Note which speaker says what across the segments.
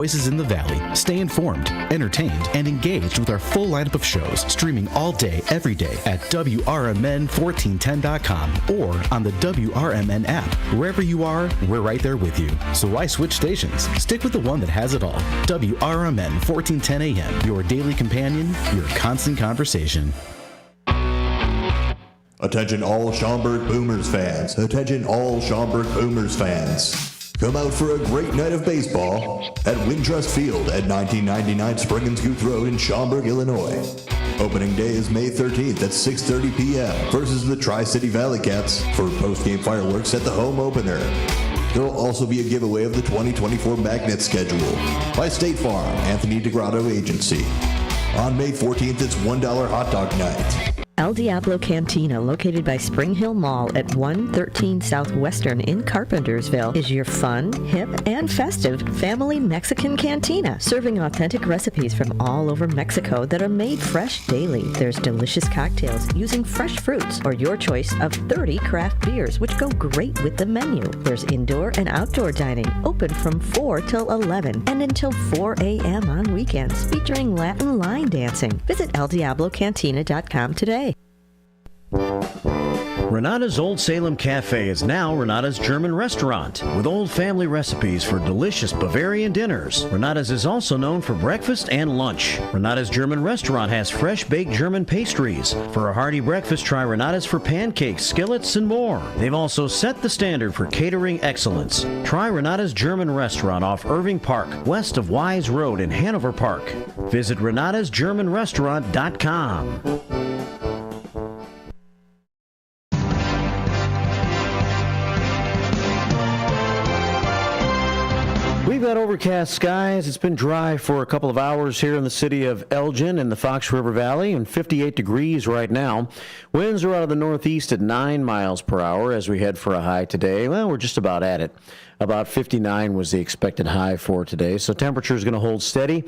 Speaker 1: Voices in the Valley. Stay informed, entertained, and engaged with our full lineup of shows, streaming all day, every day at WRMN1410.com or on the WRMN app. Wherever you are, we're right there with you. So why switch stations? Stick with the one that has it all. WRMN 1410 AM, your daily companion, your constant conversation.
Speaker 2: Attention all Schaumburg Boomers fans. Attention all Schaumburg Boomers fans. Come out for a great night of baseball at Wintrust Field at 1999 Spring and Scoot Road in Schaumburg, Illinois. Opening day is May 13th at 6:30 p.m. versus the Tri-City Valley Cats for post-game fireworks at the home opener. There will also be a giveaway of the 2024 Magnet schedule by State Farm, Anthony DeGrotto Agency. On May 14th, it's $1 hot dog night.
Speaker 3: El Diablo Cantina, located by Spring Hill Mall at 113 Southwestern in Carpentersville, is your fun, hip, and festive family Mexican cantina, serving authentic recipes from all over Mexico that are made fresh daily. There's delicious cocktails using fresh fruits or your choice of 30 craft beers, which go great with the menu. There's indoor and outdoor dining, open from 4 till 11 and until 4 a.m. on weekends, featuring Latin line dancing. Visit eldiablocantina.com today.
Speaker 4: Renata's Old Salem Cafe is now Renata's German restaurant with old family recipes for delicious Bavarian dinners. Renata's is also known for breakfast and lunch. Renata's German restaurant has fresh baked German pastries. For a hearty breakfast, try Renata's for pancakes, skillets, and more. They've also set the standard for catering excellence. Try Renata's German restaurant off Irving Park, west of Wise Road in Hanover Park. Visit renatasgermanrestaurant.com. We've got overcast skies. It's been dry for a couple of hours here in the city of Elgin in the Fox River Valley, and 58 degrees right now. Winds are out of the northeast at 9 miles per hour as we head for a high today. Well, we're just about at it. About 59 was the expected high for today, so temperature is going to hold steady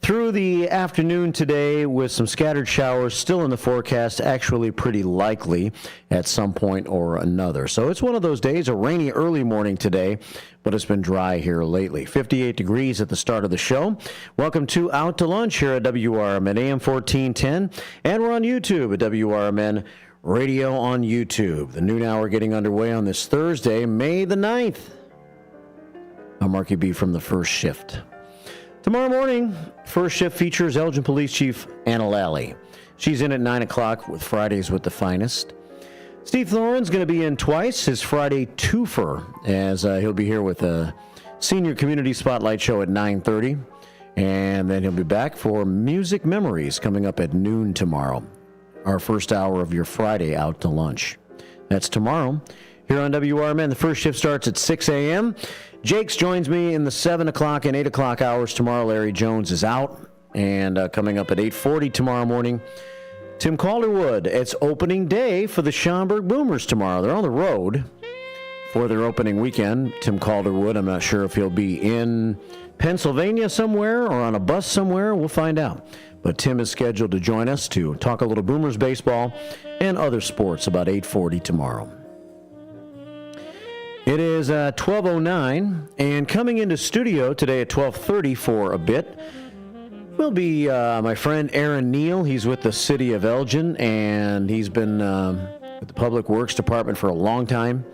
Speaker 4: through the afternoon today with some scattered showers still in the forecast, actually pretty likely at some point or another. So it's one of those days, a rainy early morning today, but it's been dry here lately. 58 degrees at the start of the show. Welcome to Out to Lunch here at WRMN AM 1410, and we're on YouTube at WRMN Radio on YouTube. The noon hour getting underway on this Thursday, May the 9th. I'm Marky B from the First Shift. Tomorrow morning, First Shift features Elgin Police Chief Anna Lally. She's in at 9 o'clock with Fridays with the Finest. Steve Thoren's going to be in twice, his Friday twofer, as he'll be here with a Senior Community Spotlight show at 9:30. And then he'll be back for Music Memories coming up at noon tomorrow. Our first hour of your Friday Out to Lunch. That's tomorrow here on WRMN. The First Shift starts at 6 a.m. Jakes joins me in the 7 o'clock and 8 o'clock hours tomorrow. Larry Jones is out. And coming up at 8:40 tomorrow morning, Tim Calderwood. It's opening day for the Schaumburg Boomers tomorrow. They're on the road for their opening weekend. Tim Calderwood, I'm not sure if he'll be in Pennsylvania somewhere or on a bus somewhere. We'll find out. But Tim is scheduled to join us to talk a little Boomers baseball and other sports about 8:40 tomorrow. It is 12:09, and coming into studio today at 12:30 for a bit will be my friend Aaron Neal. He's with the city of Elgin, and he's been with the Public Works Department for a long time.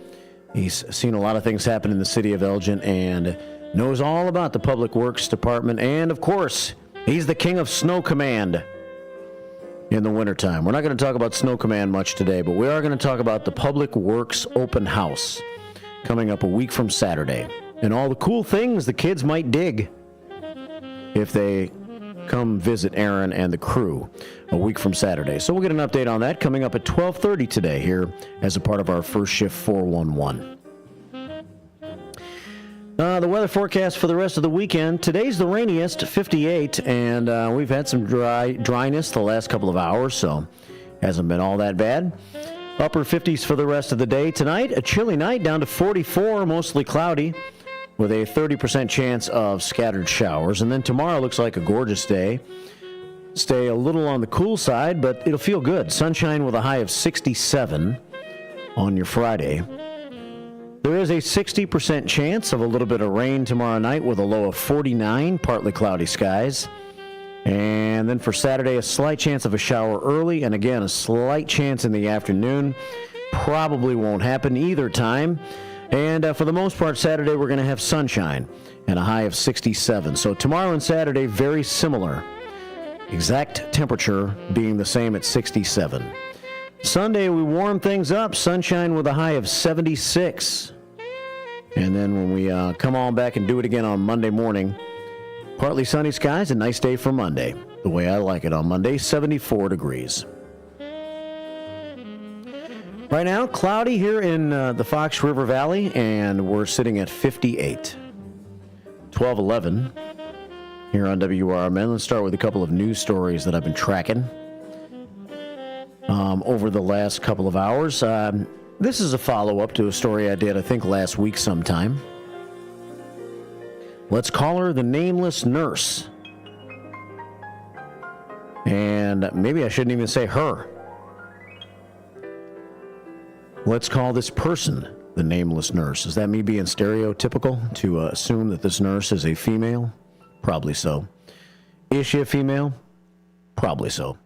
Speaker 4: He's seen a lot of things happen in the city of Elgin and knows all about the Public Works Department. And, of course, he's the king of Snow Command in the wintertime. We're not going to talk about Snow Command much today, but we are going to talk about the Public Works Open House coming up a week from Saturday, and all the cool things the kids might dig if they come visit Aaron and the crew a week from Saturday. So we'll get an update on that coming up at 12:30 today here as a part of our First Shift 411. The weather forecast for the rest of the weekend. Today's the rainiest, 58, and we've had some dryness the last couple of hours, so hasn't been all that bad. Upper 50s for the rest of the day. Tonight, a chilly night down to 44, mostly cloudy, with a 30% chance of scattered showers. And then tomorrow looks like a gorgeous day. Stay a little on the cool side, but it'll feel good. Sunshine with a high of 67 on your Friday. There is a 60% chance of a little bit of rain tomorrow night with a low of 49, partly cloudy skies. And then for Saturday, a slight chance of a shower early, and again, a slight chance in the afternoon. Probably won't happen either time. And for the most part, Saturday, we're going to have sunshine and a high of 67. So tomorrow and Saturday, very similar. Exact temperature being the same at 67. Sunday, we warm things up. Sunshine with a high of 76. And then when we come on back and do it again on Monday morning, partly sunny skies, a nice day for Monday. The way I like it on Monday, 74 degrees. Right now, cloudy here in the Fox River Valley, and we're sitting at 58. 12:11 here on WRMN. Let's start with a couple of news stories that I've been tracking over the last couple of hours. This is a follow-up to a story I did, I think, last week sometime. Let's call her the Nameless Nurse. And maybe I shouldn't even say her. Let's call this person the Nameless Nurse. Is that me being stereotypical to assume that this nurse is a female? Probably so. Is she a female? Probably so.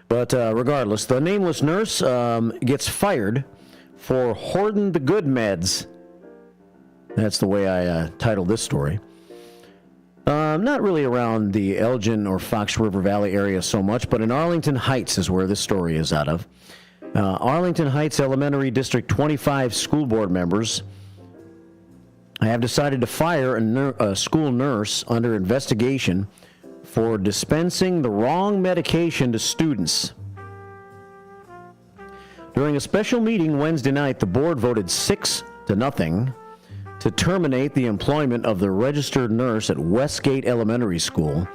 Speaker 4: But regardless, the Nameless Nurse gets fired for hoarding the good meds. That's the way I titled this story. Not really around the Elgin or Fox River Valley area so much, but in Arlington Heights is where this story is out of. Arlington Heights Elementary District 25 school board members have decided to fire a school nurse under investigation for dispensing the wrong medication to students. During a special meeting Wednesday night, the board voted 6-0 to terminate the employment of the registered nurse at Westgate Elementary School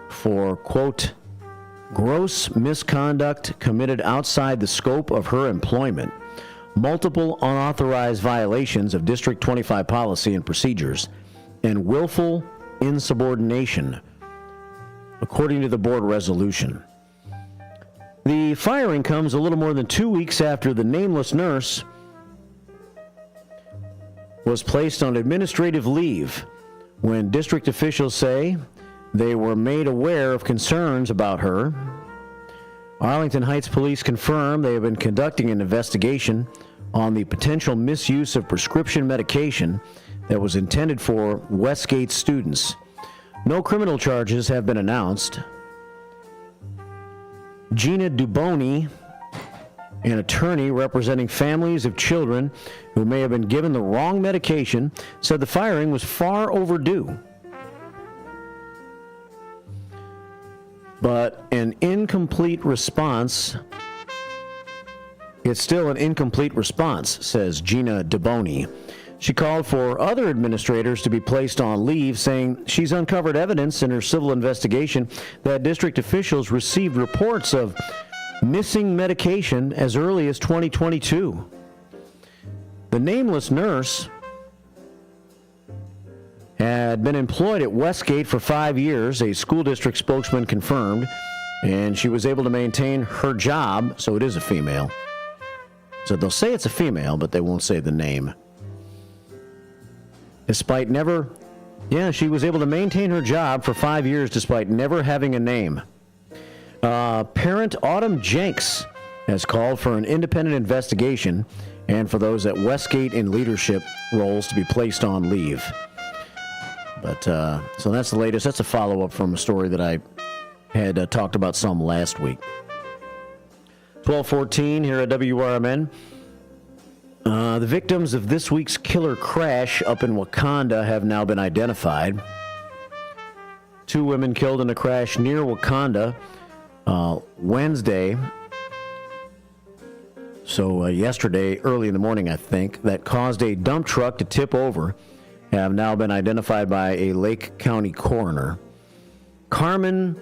Speaker 4: for, quote, gross misconduct committed outside the scope of her employment, multiple unauthorized violations of District 25 policy and procedures, and willful insubordination, according to the board resolution. The firing comes a little more than 2 weeks after the Nameless Nurse was placed on administrative leave when district officials say they were made aware of concerns about her. Arlington Heights Police confirm they have been conducting an investigation on the potential misuse of prescription medication that was intended for Westgate students. No criminal charges have been announced. Gina Duboni, an attorney representing families of children who may have been given the wrong medication, said the firing was far overdue. But an incomplete response, it's still an incomplete response, says Gina Duboni. She called for other administrators to be placed on leave, saying she's uncovered evidence in her civil investigation that district officials received reports of missing medication as early as 2022. The Nameless Nurse had been employed at Westgate for 5 years, a school district spokesman confirmed, and she was able to maintain her job, so it is a female. So they'll say it's a female, but they won't say the name. Despite never, she was able to maintain her job for 5 years despite never having a name. Parent Autumn Jenks has called for an independent investigation and for those at Westgate in leadership roles to be placed on leave. But, so that's the latest. That's a follow-up from a story that I had talked about some last week. 12:14 here at WRMN. The victims of this week's killer crash up in Wakanda have now been identified. 2 women killed in a crash near Wakanda Wednesday. So yesterday, early in the morning, I think, that caused a dump truck to tip over, have now been identified by a Lake County coroner. Carmen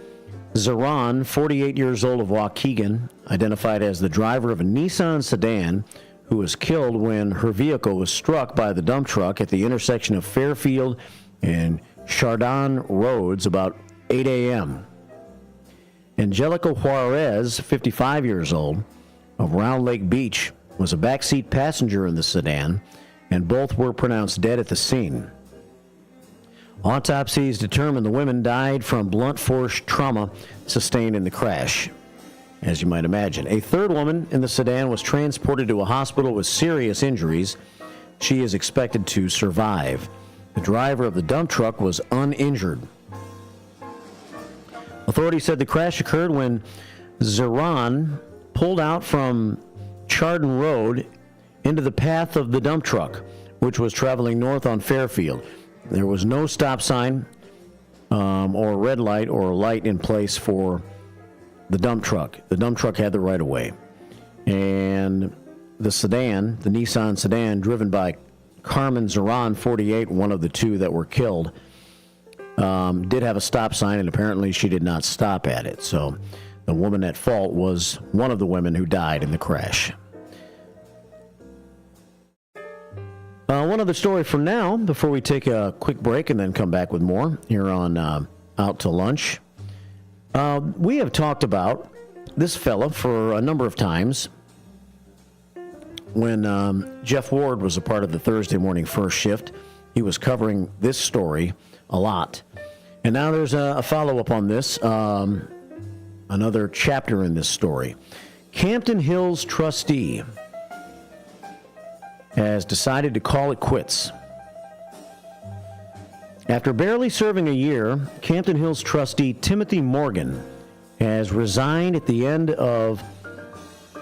Speaker 4: Zaran, 48 years old of Waukegan, identified as the driver of a Nissan sedan, who was killed when her vehicle was struck by the dump truck at the intersection of Fairfield and Chardon Roads about 8 a.m. Angelica Juarez, 55 years old, of Round Lake Beach, was a backseat passenger in the sedan and both were pronounced dead at the scene. Autopsies determined the women died from blunt force trauma sustained in the crash, as you might imagine. A third woman in the sedan was transported to a hospital with serious injuries. She is expected to survive. The driver of the dump truck was uninjured. Authorities said the crash occurred when Zeran pulled out from Chardon Road into the path of the dump truck, which was traveling north on Fairfield. There was no stop sign or red light or light in place for the dump truck. The dump truck had the right of way. And the sedan, the Nissan sedan, driven by Carmen Zeran, 48, one of the two that were killed, did have a stop sign, and apparently she did not stop at it. So the woman at fault was one of the women who died in the crash. One other story for now, before we take a quick break and then come back with more here on Out to Lunch. We have talked about this fella for a number of times when Jeff Ward was a part of the Thursday morning first shift. He was covering this story a lot. And now there's a follow-up on this, another chapter in this story. Campton Hills trustee has decided to call it quits. After barely serving a year, Campton Hills trustee Timothy Morgan has resigned at the end of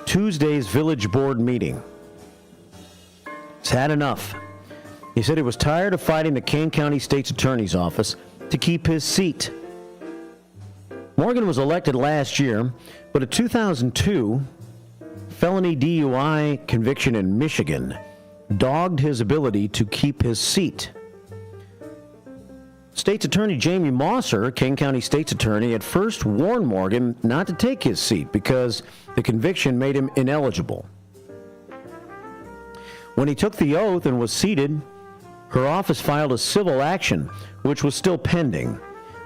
Speaker 4: Tuesday's village board meeting. He's had enough. He said he was tired of fighting the Kane County State's Attorney's Office to keep his seat. Morgan was elected last year, but a 2002 felony DUI conviction in Michigan dogged his ability to keep his seat. State's Attorney Jamie Mosser, Kane County State's Attorney, at first warned Morgan not to take his seat because the conviction made him ineligible. When he took the oath and was seated, her office filed a civil action, which was still pending,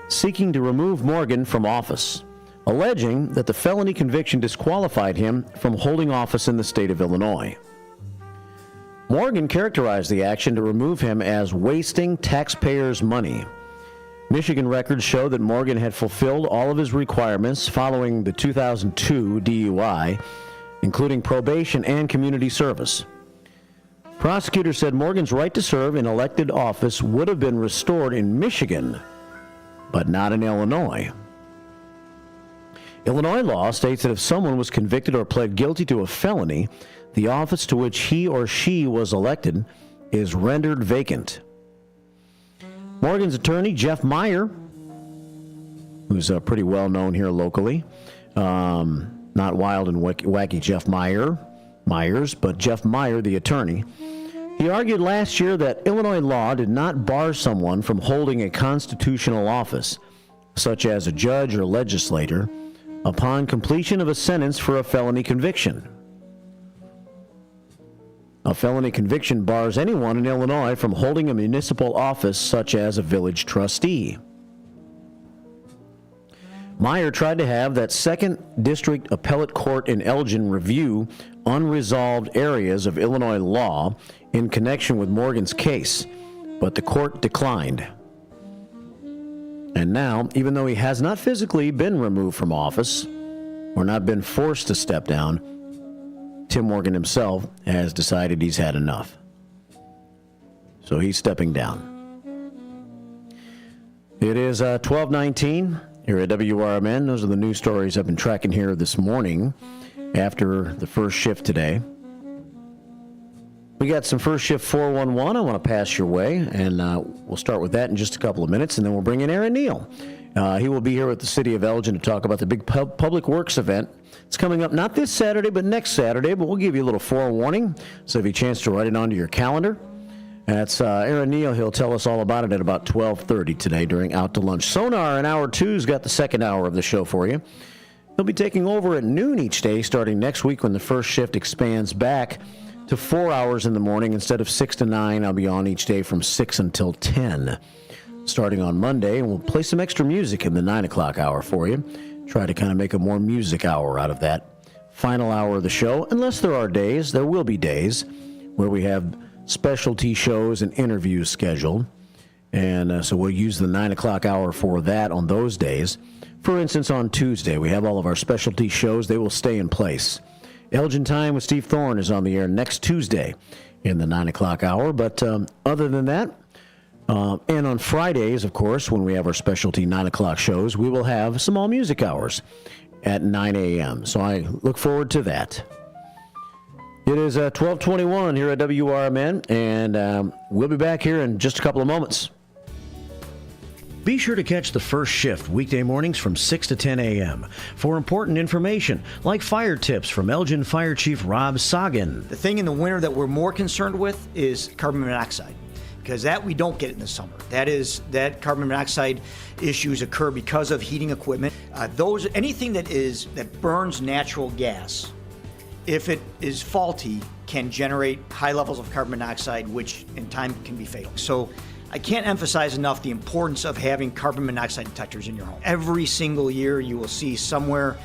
Speaker 4: seeking to remove Morgan from office, alleging that the felony conviction disqualified him from holding office in the state of Illinois. Morgan characterized the action to remove him as wasting taxpayers' money. Michigan records show that Morgan had fulfilled all of his requirements following the 2002 DUI, including probation and community service. Prosecutors said Morgan's right to serve in elected office would have been restored in Michigan, but not in Illinois. Illinois law states that if someone was convicted or pled guilty to a felony, the office to which he or she was elected is rendered vacant. Morgan's attorney, Jeff Meyer, who's pretty well known here locally, not wild and wacky Jeff Myers, but Jeff Meyer, the attorney, he argued last year that Illinois law did not bar someone from holding a constitutional office, such as a judge or legislator, upon completion of a sentence for a felony conviction. A felony conviction bars anyone in Illinois from holding a municipal office such as a village trustee. Meyer tried to have that 2nd District Appellate Court in Elgin review unresolved areas of Illinois law in connection with Morgan's case, but the court declined. And now, even though he has not physically been removed from office or not been forced to step down, Tim Morgan himself has decided he's had enough. So he's stepping down. It is 12:19 here at WRMN. Those are the news stories I've been tracking here this morning after the first shift today. We got some first shift 411 I want to pass your way, and we'll start with that in just a couple of minutes, and then we'll bring in Aaron Neal. He will be here with the city of Elgin to talk about the big public works event. It's coming up not this Saturday, but next Saturday, but we'll give you a little forewarning, so if you have a chance to write it onto your calendar. That's Aaron Neal. He'll tell us all about it at about 12:30 today during Out to Lunch. Sonar in Hour 2's got the second hour of the show for you. He'll be taking over at noon each day starting next week when the first shift expands back to 4 hours in the morning instead of 6 to 9. I'll be on each day from 6 until 10 starting on Monday, and we'll play some extra music in the 9 o'clock hour for you. Try to kind of make a more music hour out of that final hour of the show, unless there are days, there will be days, where we have specialty shows and interviews scheduled. And so we'll use the 9 o'clock hour for that on those days. For instance, on Tuesday, we have all of our specialty shows. They will stay in place. Elgin Time with Steve Thorne is on the air next Tuesday in the 9 o'clock hour. But other than that, and on Fridays, of course, when we have our specialty 9 o'clock shows, we will have some all music hours at 9 a.m. So I look forward to that. It is 12:21 here at WRMN, and we'll be back here in just a couple of moments. Be sure to catch the first shift weekday mornings from 6 to 10 a.m. for important information like fire tips from Elgin Fire Chief Rob Sagan.
Speaker 5: The thing in the winter that we're more concerned with is carbon monoxide, because that we don't get in the summer. That carbon monoxide issues occur because of heating equipment. Anything that burns natural gas, if it is faulty, can generate high levels of carbon monoxide, which in time can be fatal. So I can't emphasize enough the importance of having carbon monoxide detectors in your home. Every single year you will see somewhere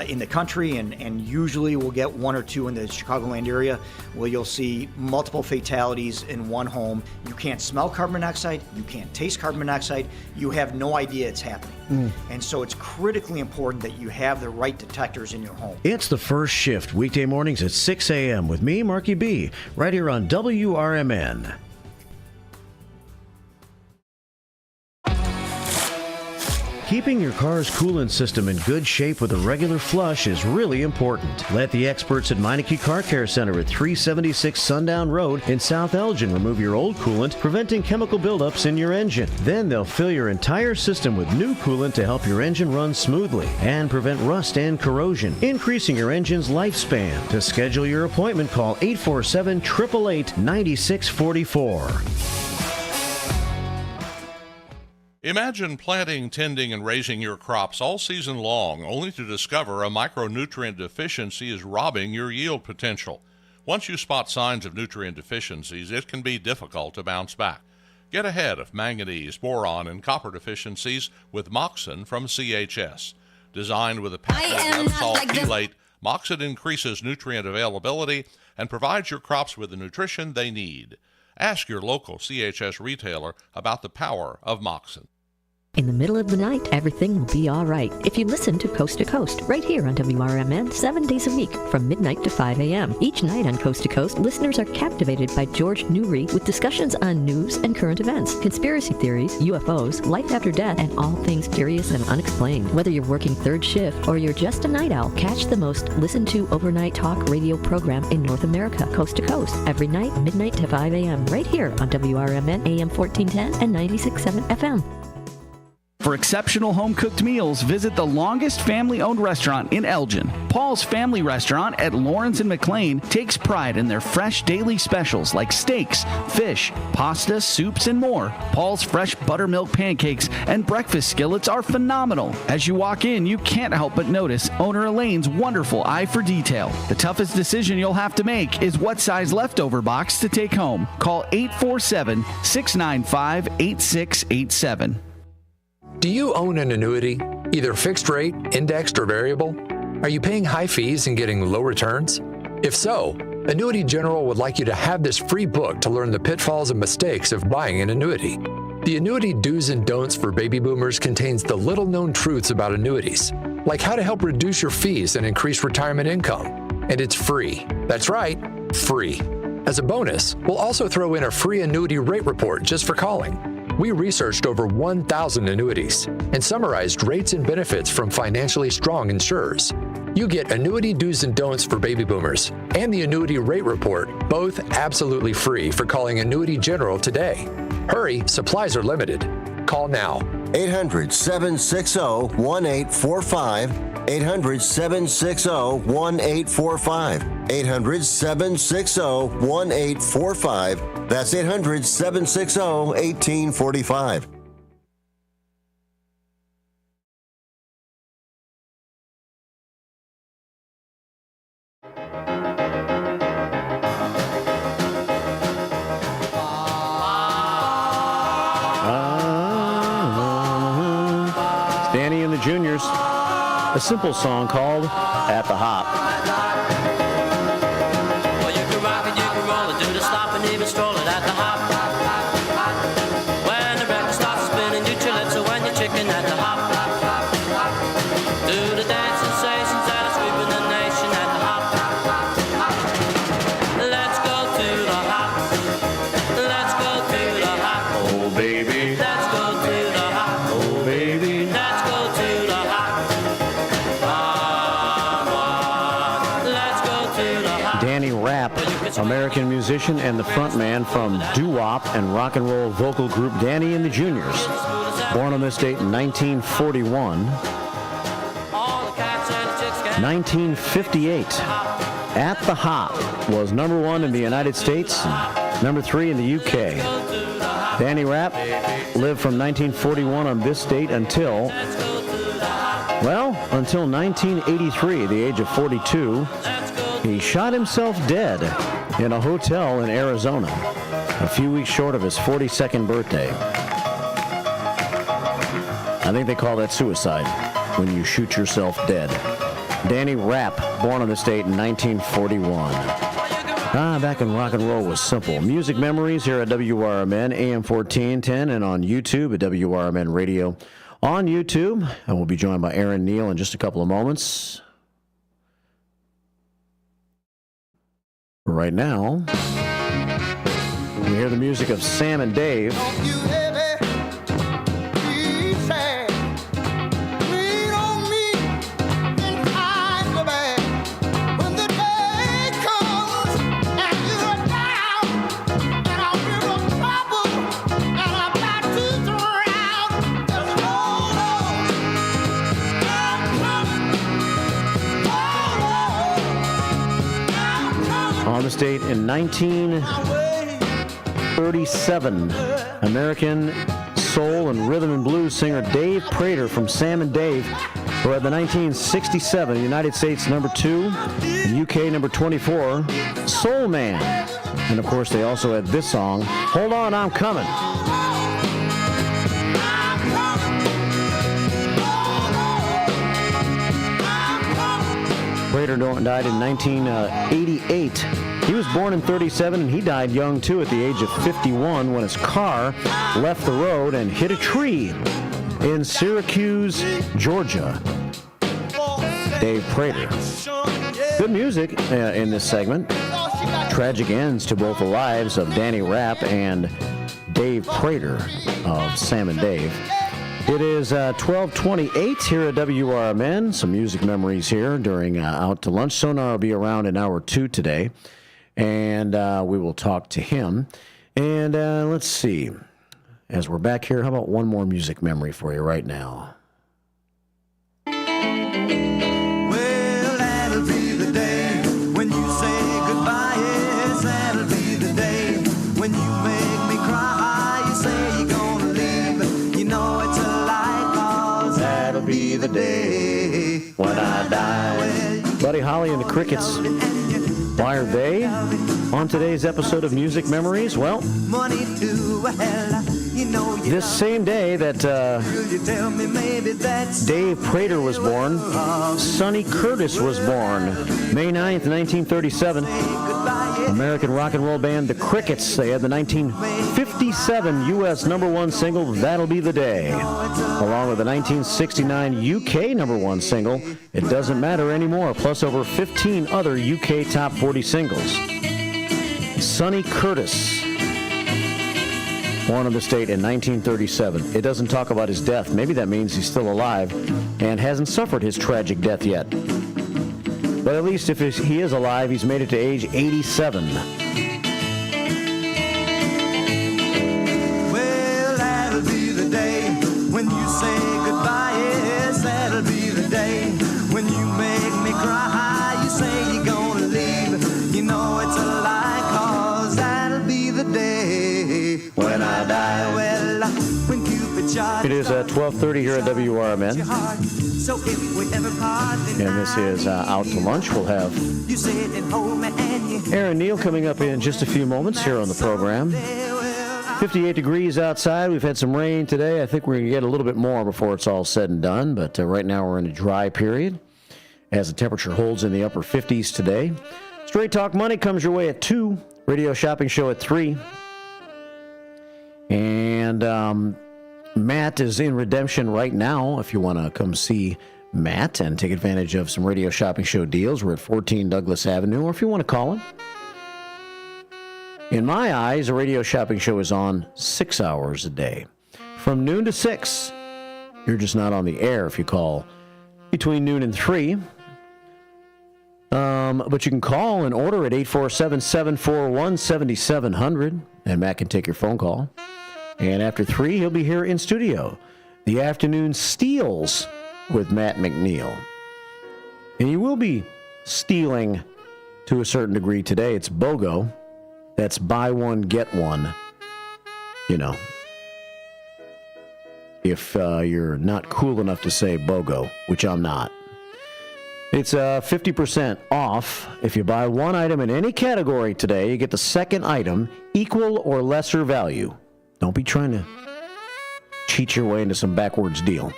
Speaker 5: in the country, and usually we'll get one or two in the Chicagoland area, where you'll see multiple fatalities in one home. You can't smell carbon monoxide, you can't taste carbon monoxide, you have no idea it's happening. And so it's critically important that you have the right detectors in your home.
Speaker 4: It's the first shift weekday mornings at 6 a.m. with me, Marky B, right here on WRMN. Keeping your car's coolant system in good shape with a regular flush is really important. Let the experts at Meineke Car Care Center at 376 Sundown Road in South Elgin remove your old coolant, preventing chemical buildups in your engine. Then they'll fill your entire system with new coolant to help your engine run smoothly and prevent rust and corrosion, increasing your engine's lifespan. To schedule your appointment, call 847-888-9644.
Speaker 6: Imagine planting, tending, and raising your crops all season long, only to discover a micronutrient deficiency is robbing your yield potential. Once you spot signs of nutrient deficiencies, it can be difficult to bounce back. Get ahead of manganese, boron, and copper deficiencies with Moxon from CHS. Designed with a patented salt chelate, Moxon increases nutrient availability and provides your crops with the nutrition they need. Ask your local CHS retailer about the power of Moxon.
Speaker 3: In the middle of the night, everything will be all right if you listen to Coast, right here on WRMN 7 days a week from midnight to 5 a.m. Each night on Coast to Coast, listeners are captivated by George Newry with discussions on news and current events, conspiracy theories, UFOs, life after death, and all things curious and unexplained. Whether you're working third shift or you're just a night owl, catch the most listened to overnight talk radio program in North America, Coast to Coast, every night, midnight to 5 a.m. right here on WRMN AM 1410 and 96.7 FM.
Speaker 7: For exceptional home-cooked meals, visit the longest family-owned restaurant in Elgin. Paul's Family Restaurant at Lawrence and McLean takes pride in their fresh daily specials like steaks, fish, pasta, soups, and more. Paul's fresh buttermilk pancakes and breakfast skillets are phenomenal. As you walk in, you can't help but notice owner Elaine's wonderful eye for detail. The toughest decision you'll have to make is what size leftover box to take home. Call 847-695-8687.
Speaker 8: Do you own an annuity, either fixed rate, indexed, or variable? Are you paying high fees and getting low returns? If so, Annuity General would like you to have this free book to learn the pitfalls and mistakes of buying an annuity. The Annuity Do's and Don'ts for Baby Boomers contains the little-known truths about annuities, like how to help reduce your fees and increase retirement income. And it's free. That's right, free. As a bonus, we'll also throw in a free annuity rate report just for calling. We researched over 1,000 annuities and summarized rates and benefits from financially strong insurers. You get Annuity Do's and Don'ts for Baby Boomers and the Annuity Rate Report, both absolutely free for calling Annuity General today. Hurry, supplies are limited. Call now.
Speaker 9: 800-760-1845. 800-760-1845. 800-760-1845. That's 800-760-1845.
Speaker 4: Danny and the Juniors, a simple song called At the Hop.
Speaker 10: Well, you can rock and you can roll and do the stop and even stroll.
Speaker 4: American musician and the frontman from doo-wop and rock and roll vocal group Danny and the Juniors. Born on this date in 1941. 1958, At the Hop was number 1 in the United States and number 3 in the UK. Danny Rapp lived from 1941 on this date until 1983, the age of 42. He shot himself dead in a hotel in Arizona, a few weeks short of his 42nd birthday. I think they call that suicide, when you shoot yourself dead. Danny Rapp, born on this date in 1941. Back when rock and roll was simple. Music memories here at WRMN, AM 1410, and on YouTube at WRMN Radio. On YouTube, and we'll be joined by Aaron Neal in just a couple of moments. Right now, we hear the music of Sam and Dave. On this date in 1937, American soul and rhythm and blues singer Dave Prater from Sam and Dave, who had the 1967 United States number 2 and UK number 24, Soul Man. And of course, they also had this song, Hold On, I'm Coming. Prater died in 1988. He was born in 37, and he died young, too, at the age of 51 when his car left the road and hit a tree in Syracuse, Georgia. Dave Prater. Good music in this segment. Tragic ends to both the lives of Danny Rapp and Dave Prater of Sam and Dave. It is 12:28 here at WRMN. Some music memories here during Out to Lunch. Sonar will be around in hour 2 today, and we will talk to him. And let's see. As we're back here, how about one more music memory for you right now?
Speaker 10: Well, that'll be the day when you say goodbye. Yes, that'll be the day when you make me cry. You say you're gonna leave. You know it's a lie, 'cause that'll be the day when I die.
Speaker 4: Buddy Holly and the Crickets. Why are they on today's episode of Music Memories? Well, this same day that Dave Prater was born, Sonny Curtis was born. May 9th, 1937. American rock and roll band The Crickets. They had the 1957 U.S. number 1 single, That'll Be the Day, along with the 1969 UK number 1 single, It Doesn't Matter Anymore, plus over 15 other UK top 40 singles. Sonny Curtis, born on this date in 1937. It doesn't talk about his death. Maybe that means he's still alive and hasn't suffered his tragic death yet. But at least if he is alive, he's made it to age 87.
Speaker 10: Well, that'll be the day when you say goodbye. Yes, that'll be the day when you make me cry. You say you're gonna leave. You know it's a lie, 'cause that'll be the day when I die. Well, when Cupid shot.
Speaker 4: It is 12:30 here at WRMN.
Speaker 10: So if we ever part,
Speaker 4: and this is Out to Lunch. We'll have
Speaker 10: you sit and hold me and you
Speaker 4: Aaron Neal coming up in just a few moments here on the program. 58 degrees outside. We've had some rain today. I think we're going to get a little bit more before it's all said and done, but right now we're in a dry period as the temperature holds in the upper 50s today. Straight Talk Money comes your way at 2. Radio Shopping Show at 3. And Matt is in Redemption right now. If you want to come see Matt and take advantage of some Radio Shopping Show deals, we're at 14 Douglas Avenue, or if you want to call him. In my eyes, a Radio Shopping Show is on 6 hours a day. From noon to 6. You're just not on the air if you call between noon and 3. But you can call and order at 847-741-7700, and Matt can take your phone call. And after 3, he'll be here in studio. The afternoon steals with Matt McNeil. And you will be stealing to a certain degree today. It's BOGO. That's buy one, get one. You know, if you're not cool enough to say BOGO, which I'm not. It's 50% off. If you buy one item in any category today, you get the second item equal or lesser value. Don't be trying to cheat your way into some backwards deal.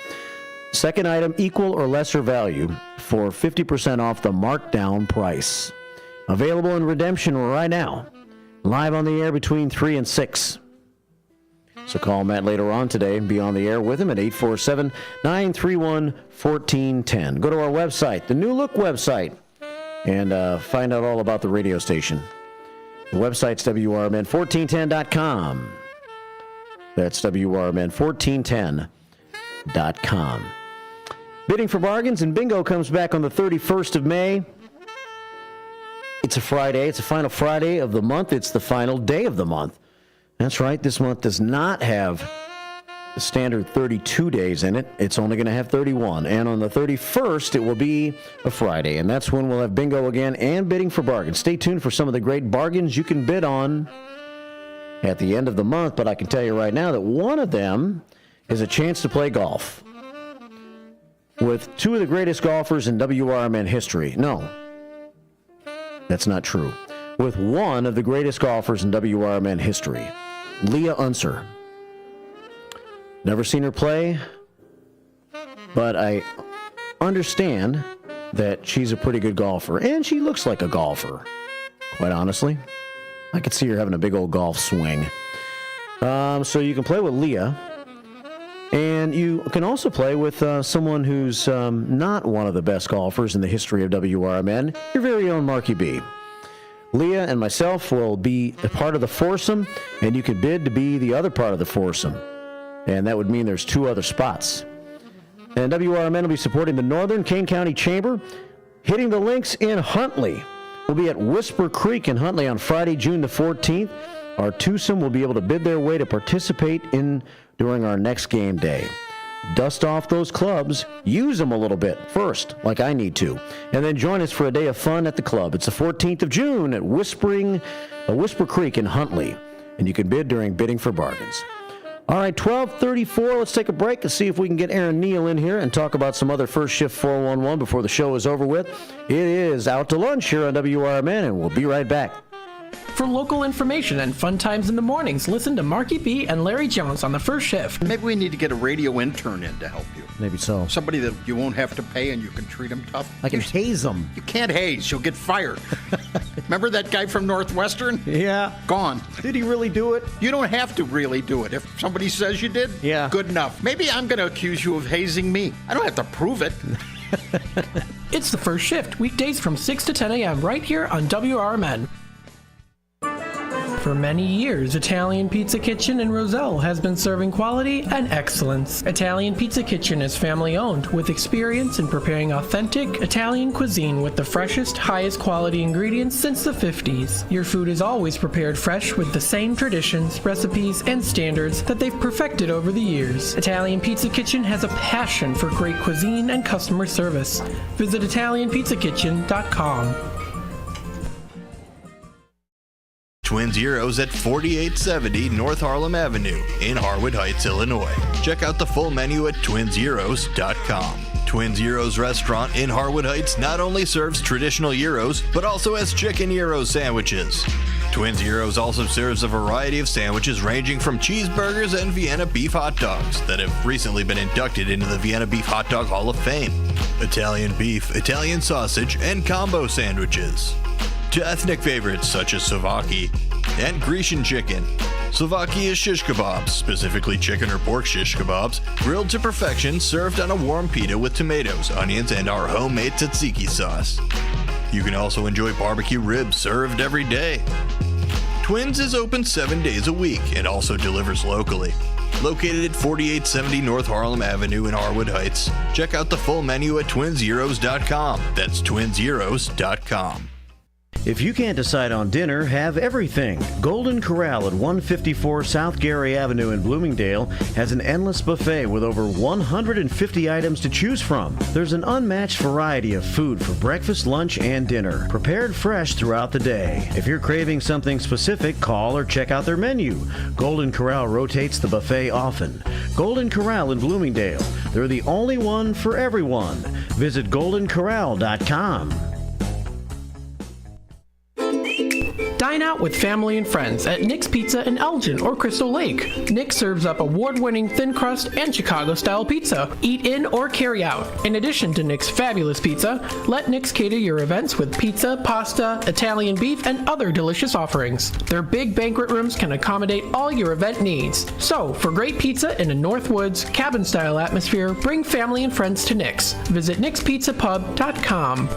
Speaker 4: Second item equal or lesser value for 50% off the markdown price. Available in redemption right now. Live on the air between 3 and 6. So call Matt later on today and be on the air with him at 847-931-1410. Go to our website, the New Look website, and find out all about the radio station. The website's WRMN1410.com. That's WRMN1410.com. Bidding for bargains and bingo comes back on the 31st of May. It's a Friday. It's the final Friday of the month. It's the final day of the month. That's right. This month does not have the standard 32 days in it. It's only going to have 31. And on the 31st, it will be a Friday. And that's when we'll have bingo again and bidding for bargains. Stay tuned for some of the great bargains you can bid on at the end of the month. But I can tell you right now that one of them is a chance to play golf with two of the greatest golfers in WRMN history. No, that's not true. With one of the greatest golfers in WRMN history, Leah Unser. Never seen her play, but I understand that she's a pretty good golfer, and she looks like a golfer, quite honestly. I could see her having a big old golf swing. So you can play with Leah, and you can also play with someone who's not one of the best golfers in the history of WRMN, your very own Marky B. Leah and myself will be a part of the foursome, and you can bid to be the other part of the foursome. And that would mean there's 2 other spots. And WRMN will be supporting the Northern Kane County Chamber. Hitting the links in Huntley. We'll be at Whisper Creek in Huntley on Friday, June the 14th. Our twosome will be able to bid their way to participate in during our next game day. Dust off those clubs, use them a little bit first, like I need to, and then join us for a day of fun at the club. It's the 14th of June at Whisper Creek in Huntley, and you can bid during bidding for bargains. All right, 12:34, let's take a break and see if we can get Aaron Neal in here and talk about some other First Shift 411 before the show is over with. It is Out to Lunch here on WRMN, and we'll be right back.
Speaker 11: For local information and fun times in the mornings, listen to Marky B and Larry Jones on the First Shift.
Speaker 12: Maybe we need to get a radio intern in to help you.
Speaker 4: Maybe so.
Speaker 12: Somebody that you won't have to pay and you can treat them tough.
Speaker 4: I can haze them.
Speaker 12: You can't haze. You'll get fired. Remember that guy from Northwestern?
Speaker 4: Yeah.
Speaker 12: Gone.
Speaker 4: Did he really do it?
Speaker 12: You don't have to really do it. If somebody says you did,
Speaker 4: yeah,
Speaker 12: good enough. Maybe I'm going to accuse you of hazing me. I don't have to prove it.
Speaker 11: It's the First Shift, weekdays from 6 to 10 a.m. right here on WRMN. For many years, Italian Pizza Kitchen in Roselle has been serving quality and excellence. Italian Pizza Kitchen is family-owned with experience in preparing authentic Italian cuisine with the freshest, highest quality ingredients since the 50s. Your food is always prepared fresh with the same traditions, recipes, and standards that they've perfected over the years. Italian Pizza Kitchen has a passion for great cuisine and customer service. Visit ItalianPizzaKitchen.com.
Speaker 2: Twin Zeros at 4870 North Harlem Avenue in Harwood Heights, Illinois. Check out the full menu at twinzeros.com. Twin Zeros Restaurant in Harwood Heights not only serves traditional gyros, but also has chicken gyro sandwiches. Twin Zeros also serves a variety of sandwiches ranging from cheeseburgers and Vienna beef hot dogs that have recently been inducted into the Vienna Beef Hot Dog Hall of Fame. Italian beef, Italian sausage, and combo sandwiches. To ethnic favorites such as Slovakia and Grecian chicken. Slovakia is shish kebabs, specifically chicken or pork shish kebabs, grilled to perfection, served on a warm pita with tomatoes, onions, and our homemade tzatziki sauce. You can also enjoy barbecue ribs served every day. Twins is open 7 days a week and also delivers locally. Located at 4870 North Harlem Avenue in Harwood Heights. Check out the full menu at twinzeros.com. That's twinzeros.com.
Speaker 4: If you can't decide on dinner, have everything. Golden Corral at 154 South Gary Avenue in Bloomingdale has an endless buffet with over 150 items to choose from. There's an unmatched variety of food for breakfast, lunch, and dinner, prepared fresh throughout the day. If you're craving something specific, call or check out their menu. Golden Corral rotates the buffet often. Golden Corral in Bloomingdale. They're the only one for everyone. Visit goldencorral.com.
Speaker 11: Dine out with family and friends at Nick's Pizza in Elgin or Crystal Lake. Nick serves up award-winning thin crust and Chicago-style pizza. Eat in or carry out. In addition to Nick's fabulous pizza, let Nick's cater your events with pizza, pasta, Italian beef, and other delicious offerings. Their big banquet rooms can accommodate all your event needs. So, for great pizza in a Northwoods, cabin-style atmosphere, bring family and friends to Nick's. Visit nickspizzapub.com.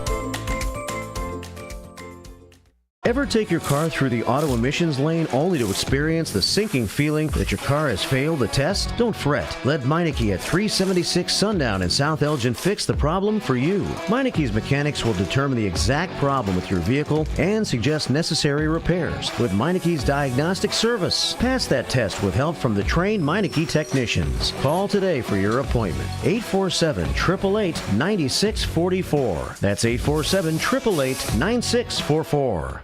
Speaker 4: Ever take your car through the auto emissions lane only to experience the sinking feeling that your car has failed the test? Don't fret. Let Meineke at 376 Sundown in South Elgin fix the problem for you. Meineke's mechanics will determine the exact problem with your vehicle and suggest necessary repairs. With Meineke's diagnostic service, pass that test with help from the trained Meineke technicians. Call today for your appointment. 847-888-9644. That's 847-888-9644.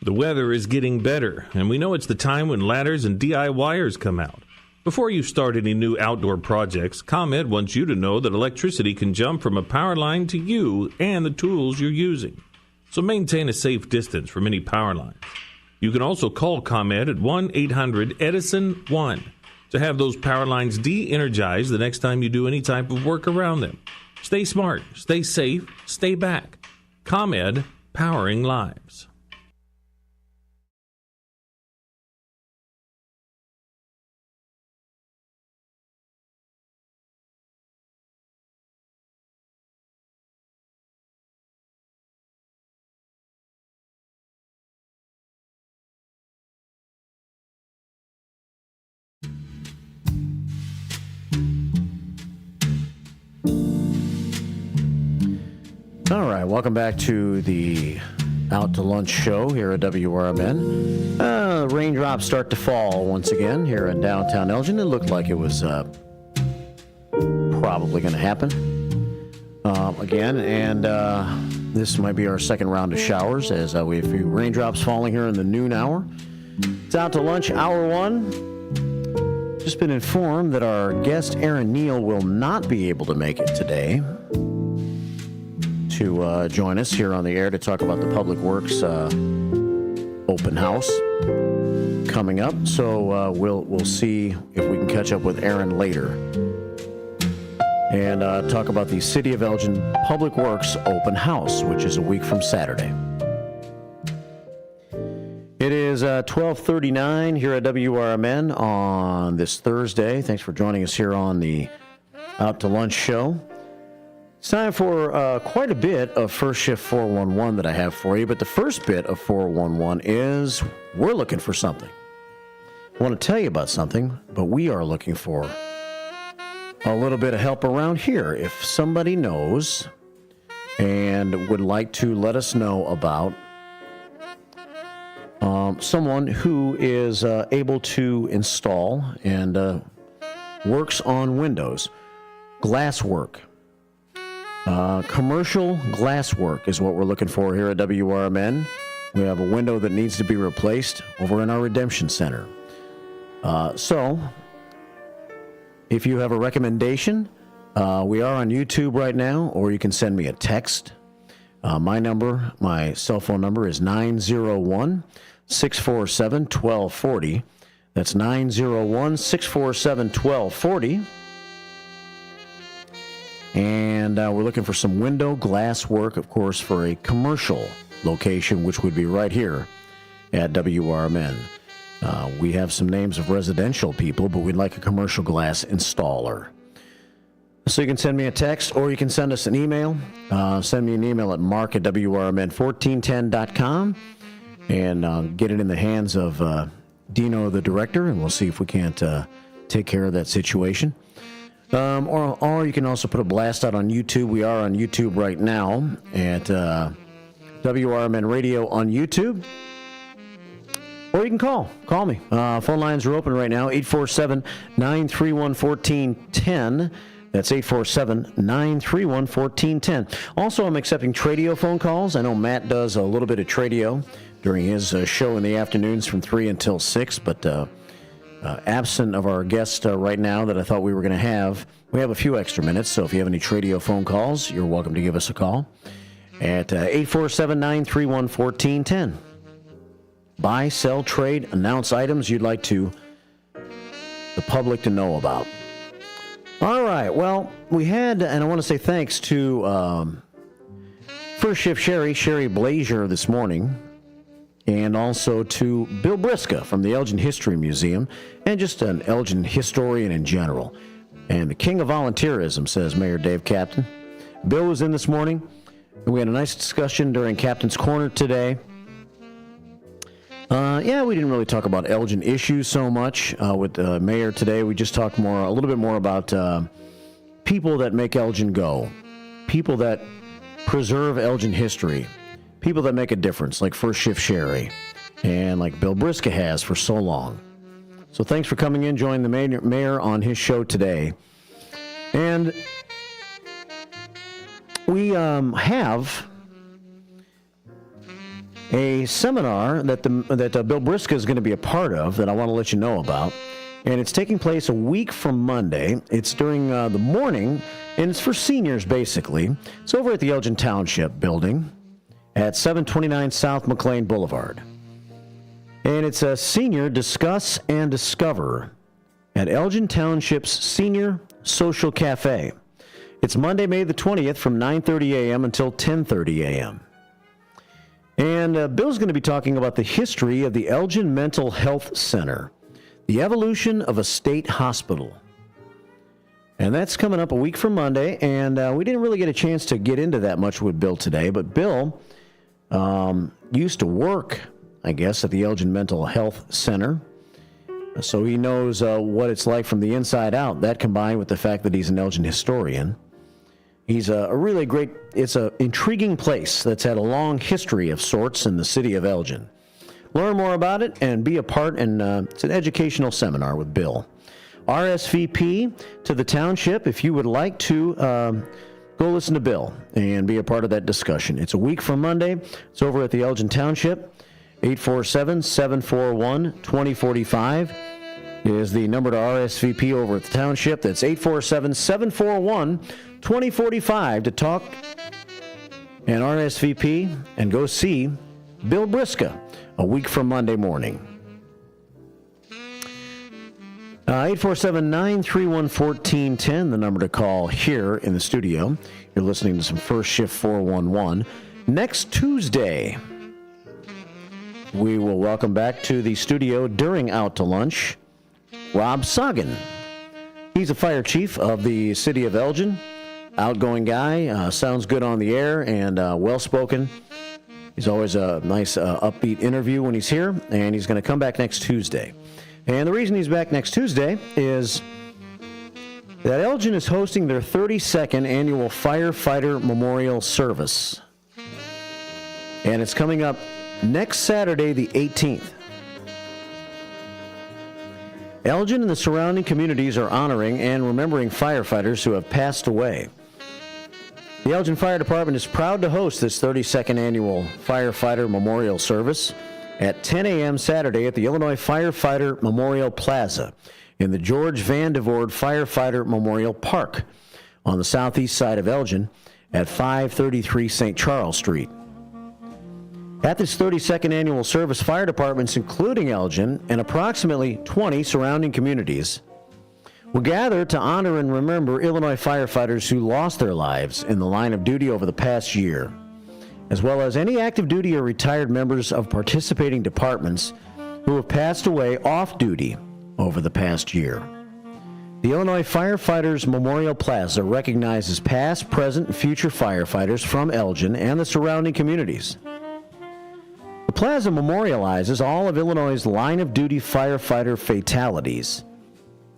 Speaker 13: The weather is getting better, and we know it's the time when ladders and DIYers come out. Before you start any new outdoor projects, ComEd wants you to know that electricity can jump from a power line to you and the tools you're using. So maintain a safe distance from any power lines. You can also call ComEd at 1-800-EDISON-1 to have those power lines de-energized the next time you do any type of work around them. Stay smart, stay safe, stay back. ComEd, powering lives.
Speaker 4: All right, welcome back to the Out to Lunch show here at WRMN. Raindrops start to fall once again here in downtown Elgin. It looked like it was probably going to happen again, and this might be our second round of showers as we have a few raindrops falling here in the noon hour. It's Out to Lunch, hour one. Just been informed that our guest Aaron Neal will not be able to make it today to join us here on the air to talk about the Public Works open house coming up. So we'll see if we can catch up with Aaron later and talk about the City of Elgin Public Works open house, which is a week from Saturday. It is 12:39 here at WRMN on this Thursday. Thanks for joining us here on the Out to Lunch show. It's time for quite a bit of First Shift 411 that I have for you, but the first bit of 411 is we're looking for something. I want to tell you about something, but we are looking for a little bit of help around here. If somebody knows and would like to let us know about someone who is able to install and works on windows, glass work. Commercial glass work is what we're looking for here at WRMN. We have a window that needs to be replaced over in our Redemption Center. So, if you have a recommendation, we are on YouTube right now, or you can send me a text. My cell phone number is 901-647-1240. That's 901-647-1240. And we're looking for some window glass work, of course, for a commercial location, which would be right here at WRMN. We have some names of residential people, but we'd like a commercial glass installer. So you can send me a text, or you can send us an email. Send me an email at mark@WRMN1410.com and get it in the hands of Dino, the director, and we'll see if we can't take care of that situation. Or you can also put a blast out on YouTube. We are on YouTube right now at WRMN Radio on YouTube. Or you can call me. Phone lines are open right now, 847-931-1410. That's 847-931-1410. Also, I'm accepting Tradio phone calls. I know Matt does a little bit of Tradio during his show in the afternoons from 3 until 6, but absent of our guest right now that I thought we were going to have, we have a few extra minutes, so if you have any Tradio phone calls, you're welcome to give us a call at 847-931-1410. Buy, sell, trade, announce items you'd like the public to know about. All right, well, we had, and I want to say thanks to First Shift Sherry Blazier this morning, and also to Bill Briska from the Elgin History Museum, and just an Elgin historian in general. And the king of volunteerism, says Mayor Dave Captain. Bill was in this morning, and we had a nice discussion during Captain's Corner today. We didn't really talk about Elgin issues so much with the mayor today. We just talked a little bit more about people that make Elgin go, people that preserve Elgin history, people that make a difference, like First Shift Sherry, and like Bill Briska has for so long. So thanks for coming in, joining the mayor on his show today. And we have a seminar that Bill Briska is going to be a part of that I want to let you know about. And it's taking place a week from Monday. It's during the morning, and it's for seniors, basically. It's over at the Elgin Township building at 729 South McLean Boulevard. And it's a Senior Discuss and Discover at Elgin Township's Senior Social Cafe. It's Monday, May the 20th from 9:30 a.m. until 10:30 a.m. And Bill's going to be talking about the history of the Elgin Mental Health Center, the evolution of a state hospital. And that's coming up a week from Monday, and we didn't really get a chance to get into that much with Bill today, but Bill used to work, I guess, at the Elgin Mental Health Center, so he knows what it's like from the inside out. That combined with the fact that he's an Elgin historian. He's a really great, it's an intriguing place that's had a long history of sorts in the city of Elgin. Learn more about it and be a part, and it's an educational seminar with Bill. RSVP to the township if you would like to go listen to Bill and be a part of that discussion. It's a week from Monday. It's over at the Elgin Township. 847-741-2045 is the number to RSVP over at the township. That's 847-741-2045 to talk and RSVP and go see Bill Briska a week from Monday morning. 847-931-1410, the number to call here in the studio. You're listening to some First Shift 411. Next Tuesday, we will welcome back to the studio during Out to Lunch, Rob Sagan. He's a fire chief of the city of Elgin. Outgoing guy, sounds good on the air, and well-spoken. He's always a nice, upbeat interview when he's here, and he's going to come back next Tuesday. And the reason he's back next Tuesday is that Elgin is hosting their 32nd annual Firefighter Memorial Service. And it's coming up next Saturday, the 18th. Elgin and the surrounding communities are honoring and remembering firefighters who have passed away. The Elgin Fire Department is proud to host this 32nd annual Firefighter Memorial Service at 10 a.m. Saturday at the Illinois Firefighter Memorial Plaza in the George Van Devorde Firefighter Memorial Park on the southeast side of Elgin at 533 St. Charles Street. At this 32nd annual service, fire departments, including Elgin and approximately 20 surrounding communities, will gather to honor and remember Illinois firefighters who lost their lives in the line of duty over the past year, as well as any active duty or retired members of participating departments who have passed away off duty over the past year. The Illinois Firefighters Memorial Plaza recognizes past, present, and future firefighters from Elgin and the surrounding communities. The plaza memorializes all of Illinois' line-of-duty firefighter fatalities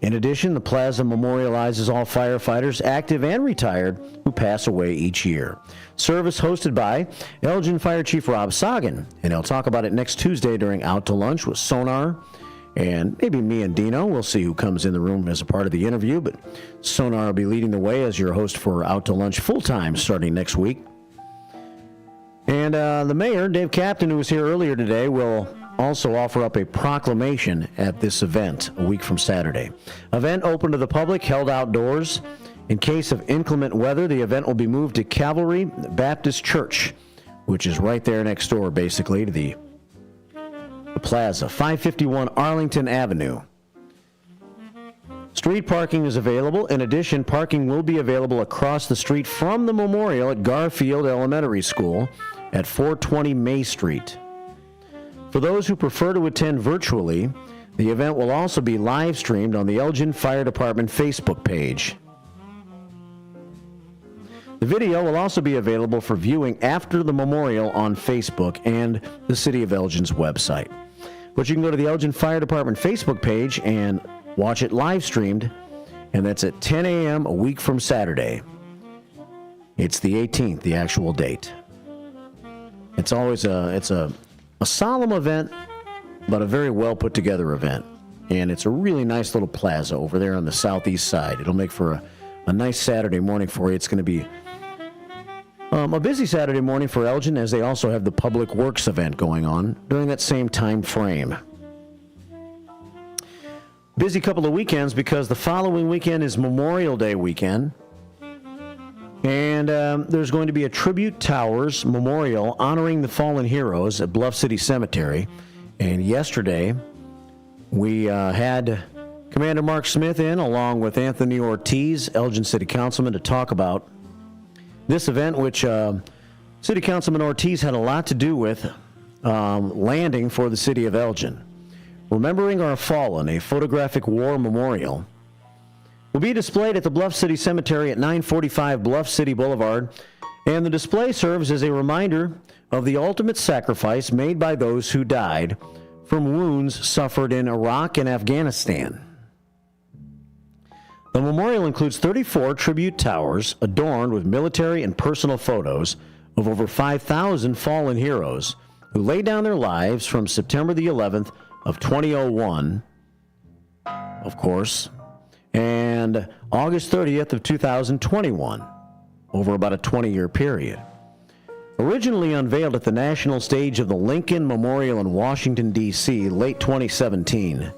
Speaker 4: In addition, the plaza memorializes all firefighters, active and retired, who pass away each year. Service hosted by Elgin Fire Chief Rob Sagan, and he'll talk about it next Tuesday during Out to Lunch with Sonar, and maybe me and Dino. We'll see who comes in the room as a part of the interview, but Sonar will be leading the way as your host for Out to Lunch full-time starting next week. And the mayor, Dave Captain, who was here earlier today, will also offer up a proclamation at this event a week from Saturday. Event open to the public, held outdoors. In case of inclement weather, the event will be moved to Calvary Baptist Church, which is right there next door, basically, to the plaza, 551 Arlington Avenue. Street parking is available. In addition, parking will be available across the street from the memorial at Garfield Elementary School at 420 May Street. For those who prefer to attend virtually, the event will also be live streamed on the Elgin Fire Department Facebook page. The video will also be available for viewing after the memorial on Facebook and the City of Elgin's website. But you can go to the Elgin Fire Department Facebook page and watch it live streamed, and that's at 10 a.m. a week from Saturday. It's the 18th, the actual date. It's always a solemn event, but a very well put together event. And it's a really nice little plaza over there on the southeast side. It'll make for a nice Saturday morning for you. It's going to be a busy Saturday morning for Elgin, as they also have the Public Works event going on during that same time frame. Busy couple of weekends because the following weekend is Memorial Day weekend. And there's going to be a Tribute Towers memorial honoring the fallen heroes at Bluff City Cemetery. And yesterday, we had Commander Mark Smith in, along with Anthony Ortiz, Elgin City Councilman, to talk about this event, which City Councilman Ortiz had a lot to do with landing for the city of Elgin. Remembering Our Fallen, a photographic war memorial, will be displayed at the Bluff City Cemetery at 945 Bluff City Boulevard, and the display serves as a reminder of the ultimate sacrifice made by those who died from wounds suffered in Iraq and Afghanistan. The memorial includes 34 tribute towers adorned with military and personal photos of over 5,000 fallen heroes who laid down their lives from September the 11th of 2001, of course, and August 30th of 2021, over about a 20-year period. Originally unveiled at the national stage of the Lincoln Memorial in Washington, D.C., late 2017,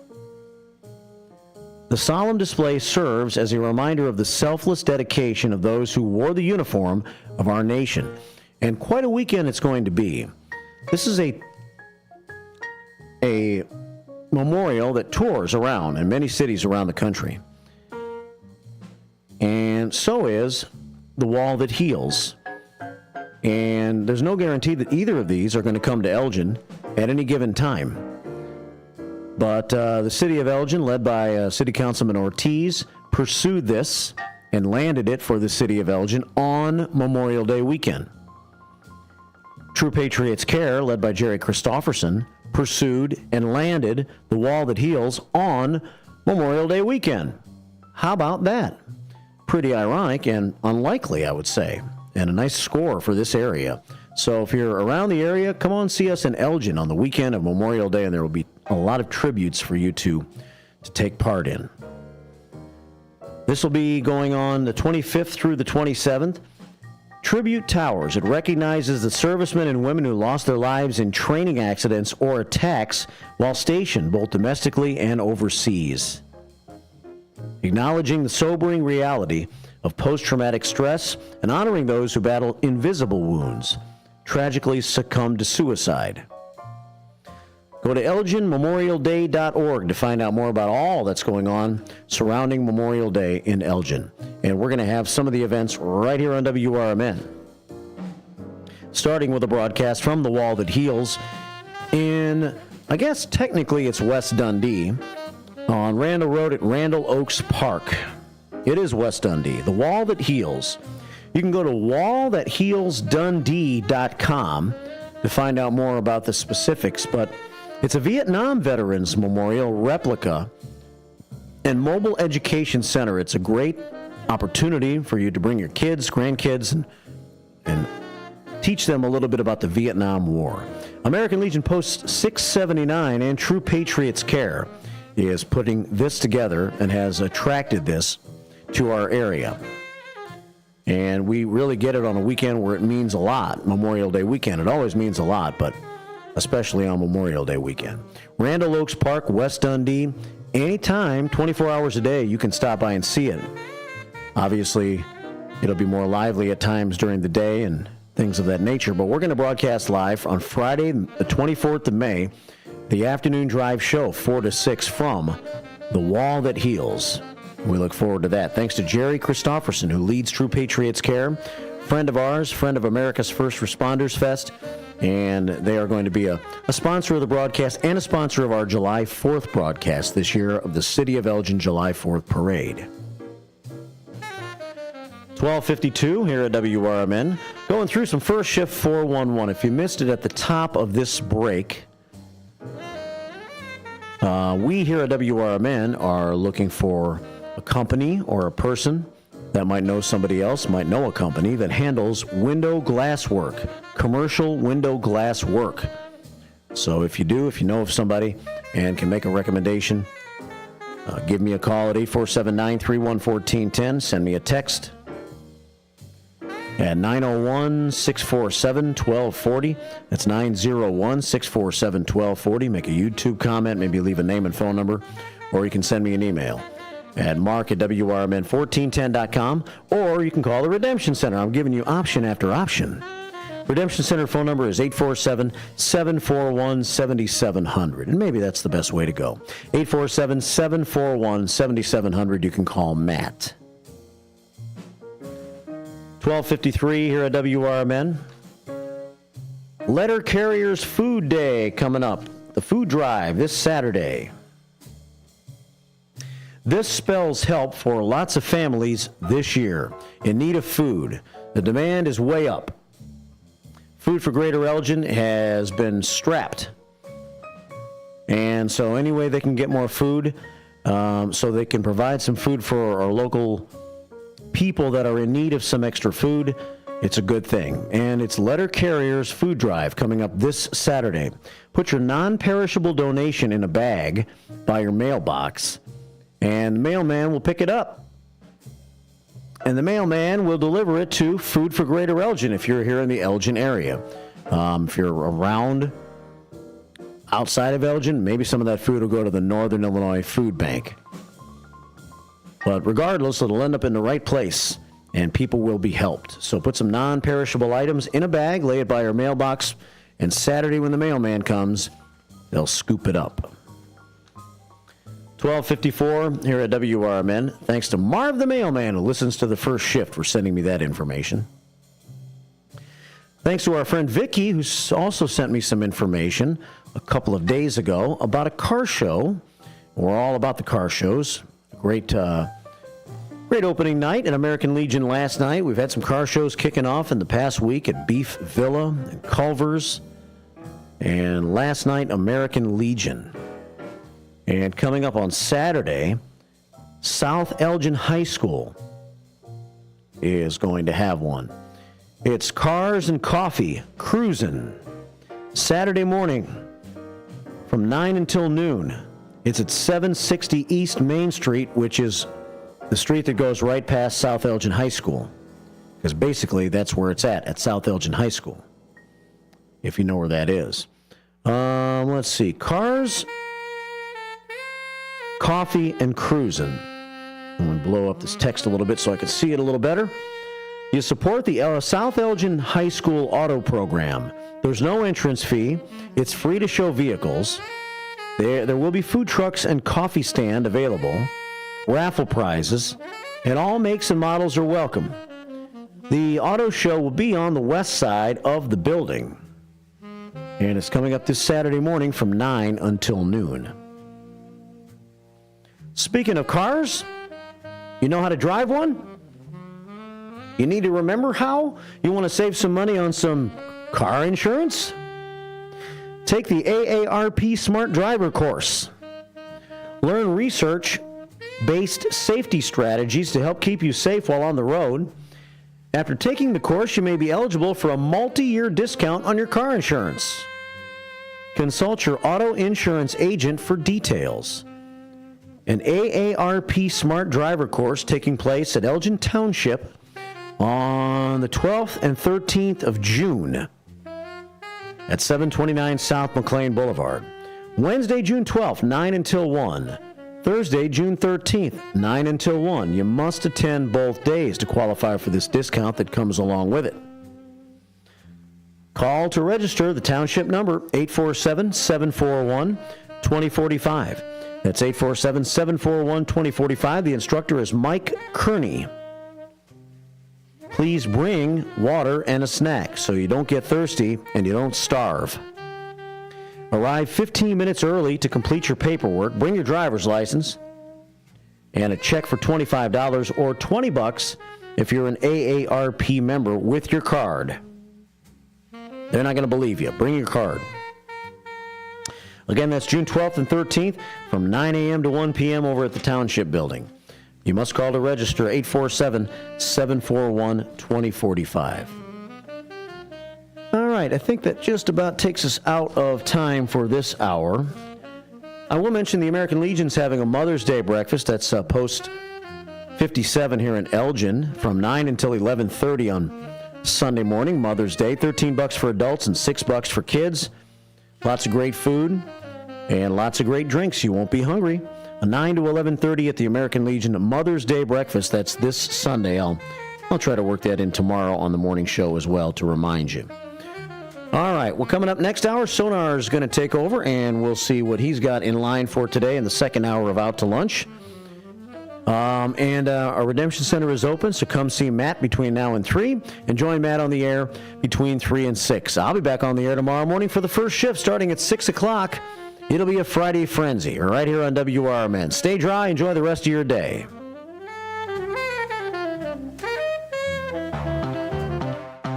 Speaker 4: the solemn display serves as a reminder of the selfless dedication of those who wore the uniform of our nation. And quite a weekend it's going to be. This is a memorial that tours around in many cities around the country. And so is the Wall That Heals. And there's no guarantee that either of these are going to come to Elgin at any given time. But the city of Elgin, led by City Councilman Ortiz, pursued this and landed it for the city of Elgin on Memorial Day weekend. True Patriots Care, led by Jerry Christofferson, pursued and landed the Wall That Heals on Memorial Day weekend. How about that? Pretty ironic and unlikely, I would say, and a nice score for this area. So if you're around the area, come on, see us in Elgin on the weekend of Memorial Day, and there will be a lot of tributes for you to take part in. This will be going on the 25th through the 27th. Tribute Towers. It recognizes the servicemen and women who lost their lives in training accidents or attacks while stationed both domestically and overseas. Acknowledging the sobering reality of post-traumatic stress and honoring those who battle invisible wounds, tragically succumbed to suicide. Go to ElginMemorialDay.org to find out more about all that's going on surrounding Memorial Day in Elgin. And we're going to have some of the events right here on WRMN. Starting with a broadcast from the Wall That Heals in, I guess technically it's West Dundee, on Randall Road at Randall Oaks Park. It is West Dundee. The Wall That Heals. You can go to wallthathealsdundee.com to find out more about the specifics, but it's a Vietnam Veterans Memorial replica and Mobile Education Center. It's a great opportunity for you to bring your kids, grandkids, and teach them a little bit about the Vietnam War. American Legion Post 679 and True Patriots Care is putting this together and has attracted this to our area. And we really get it on a weekend where it means a lot, Memorial Day weekend. It always means a lot, but especially on Memorial Day weekend. Randall Oaks Park, West Dundee, anytime, 24 hours a day, you can stop by and see it. Obviously, it'll be more lively at times during the day and things of that nature, but we're going to broadcast live on Friday, the 24th of May, the afternoon drive show, 4 to 6 from The Wall That Heals. We look forward to that. Thanks to Jerry Christofferson, who leads True Patriots Care, friend of ours, friend of America's First Responders Fest, and they are going to be a sponsor of the broadcast and a sponsor of our July 4th broadcast this year of the City of Elgin July 4th Parade. 12:52 here at WRMN. Going through some first shift 411. If you missed it at the top of this break, we here at WRMN are looking for a company or a person that might know somebody else, might know a company that handles window glass work, commercial window glass work. So if you know of somebody and can make a recommendation, give me a call at 847-931-1410. Send me a text at 901-647-1240. That's 901-647-1240. Make a YouTube comment, maybe leave a name and phone number, or you can send me an email at mark@WRMN1410.com, or you can call the Redemption Center. I'm giving you option after option. Redemption Center phone number is 847-741-7700, and maybe that's the best way to go. 847-741-7700. You can call Matt. 12:53 here at WRMN. Letter Carriers Food Day coming up. The food drive this Saturday. This spells help for lots of families this year in need of food. The demand is way up. Food for Greater Elgin has been strapped. And so any way they can get more food, so they can provide some food for our local people that are in need of some extra food, it's a good thing. And it's Letter Carriers Food Drive coming up this Saturday. Put your non-perishable donation in a bag by your mailbox, and the mailman will pick it up. And the mailman will deliver it to Food for Greater Elgin if you're here in the Elgin area. If you're around outside of Elgin, maybe some of that food will go to the Northern Illinois Food Bank. But regardless, it'll end up in the right place, and people will be helped. So put some non-perishable items in a bag, lay it by your mailbox, and Saturday when the mailman comes, they'll scoop it up. 12:54 here at WRMN. Thanks to Marv the Mailman, who listens to the first shift, for sending me that information. Thanks to our friend Vicky, who also sent me some information a couple of days ago about a car show. We're all about the car shows. Great opening night at American Legion last night. We've had some car shows kicking off in the past week at Beef Villa and Culver's. And last night, American Legion. And coming up on Saturday, South Elgin High School is going to have one. It's Cars and Coffee Cruisin'. Saturday morning from 9 until noon. It's at 760 East Main Street, which is the street that goes right past South Elgin High School. Because basically that's where it's at South Elgin High School, if you know where that is. Let's see. Cars, Coffee, and Cruisin'. I'm going to blow up this text a little bit so I can see it a little better. You support the South Elgin High School Auto Program. There's no entrance fee. It's free to show vehicles. There will be food trucks and coffee stand available, raffle prizes, and all makes and models are welcome. The auto show will be on the west side of the building, and it's coming up this Saturday morning from 9 until noon. Speaking of cars, you know how to drive one? You need to remember how? You want to save some money on some car insurance? Take the AARP Smart Driver course. Learn research evidence-based safety strategies to help keep you safe while on the road. After taking the course, you may be eligible for a multi-year discount on your car insurance. Consult your auto insurance agent for details. An AARP Smart Driver course taking place at Elgin Township on the 12th and 13th of June at 729 South McLean Boulevard. Wednesday, June 12th, 9 until 1. Thursday, June 13th, 9 until 1. You must attend both days to qualify for this discount that comes along with it. Call to register. The township number, 847-741-2045. That's 847-741-2045. The instructor is Mike Kearney. Please bring water and a snack so you don't get thirsty and you don't starve. Arrive 15 minutes early to complete your paperwork. Bring your driver's license and a check for $25 or $20 if you're an AARP member with your card. They're not going to believe you. Bring your card. Again, that's June 12th and 13th from 9 a.m. to 1 p.m. over at the Township Building. You must call to register, 847-741-2045. All right, I think that just about takes us out of time for this hour. I will mention the American Legion's having a Mother's Day breakfast. That's post 57 here in Elgin from 9 until 11:30 on Sunday morning, Mother's Day. $13 for adults and $6 for kids. Lots of great food and lots of great drinks. You won't be hungry. 9 to 11:30 at the American Legion Mother's Day breakfast. That's this Sunday. I'll try to work that in tomorrow on the morning show as well to remind you. All right, well, coming up next hour, Sonar is going to take over, and we'll see what he's got in line for today in the second hour of Out to Lunch. Our Redemption Center is open, so come see Matt between now and 3, and join Matt on the air between 3 and 6. I'll be back on the air tomorrow morning for the first shift starting at 6 o'clock. It'll be a Friday Frenzy right here on WRMN. Stay dry. Enjoy the rest of your day.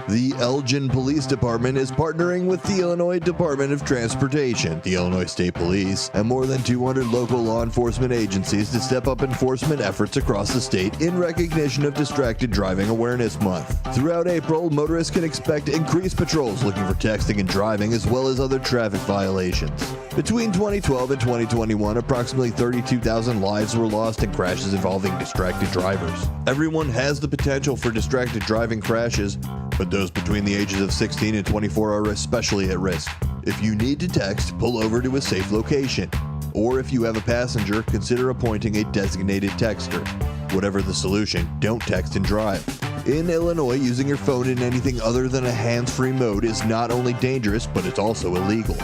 Speaker 2: The Elgin Police Department is partnering with the Illinois Department of Transportation, the Illinois State Police, and more than 200 local law enforcement agencies to step up enforcement efforts across the state in recognition of Distracted Driving Awareness Month. Throughout April, motorists can expect increased patrols looking for texting and driving as well as other traffic violations. Between 2012 and 2021, approximately 32,000 lives were lost in crashes involving distracted drivers. Everyone has the potential for distracted driving crashes, but those between the ages of 16 and 24 are especially at risk. If you need to text, pull over to a safe location. Or if you have a passenger, consider appointing a designated texter. Whatever the solution, don't text and drive. In Illinois, using your phone in anything other than a hands-free mode is not only dangerous, but it's also illegal.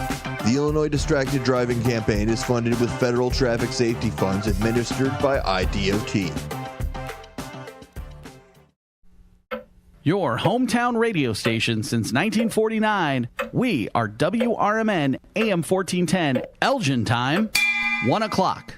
Speaker 2: The Illinois Distracted Driving Campaign is funded with federal traffic safety funds administered by IDOT.
Speaker 7: Your hometown radio station since 1949. We are WRMN AM 1410, Elgin time, 1 o'clock.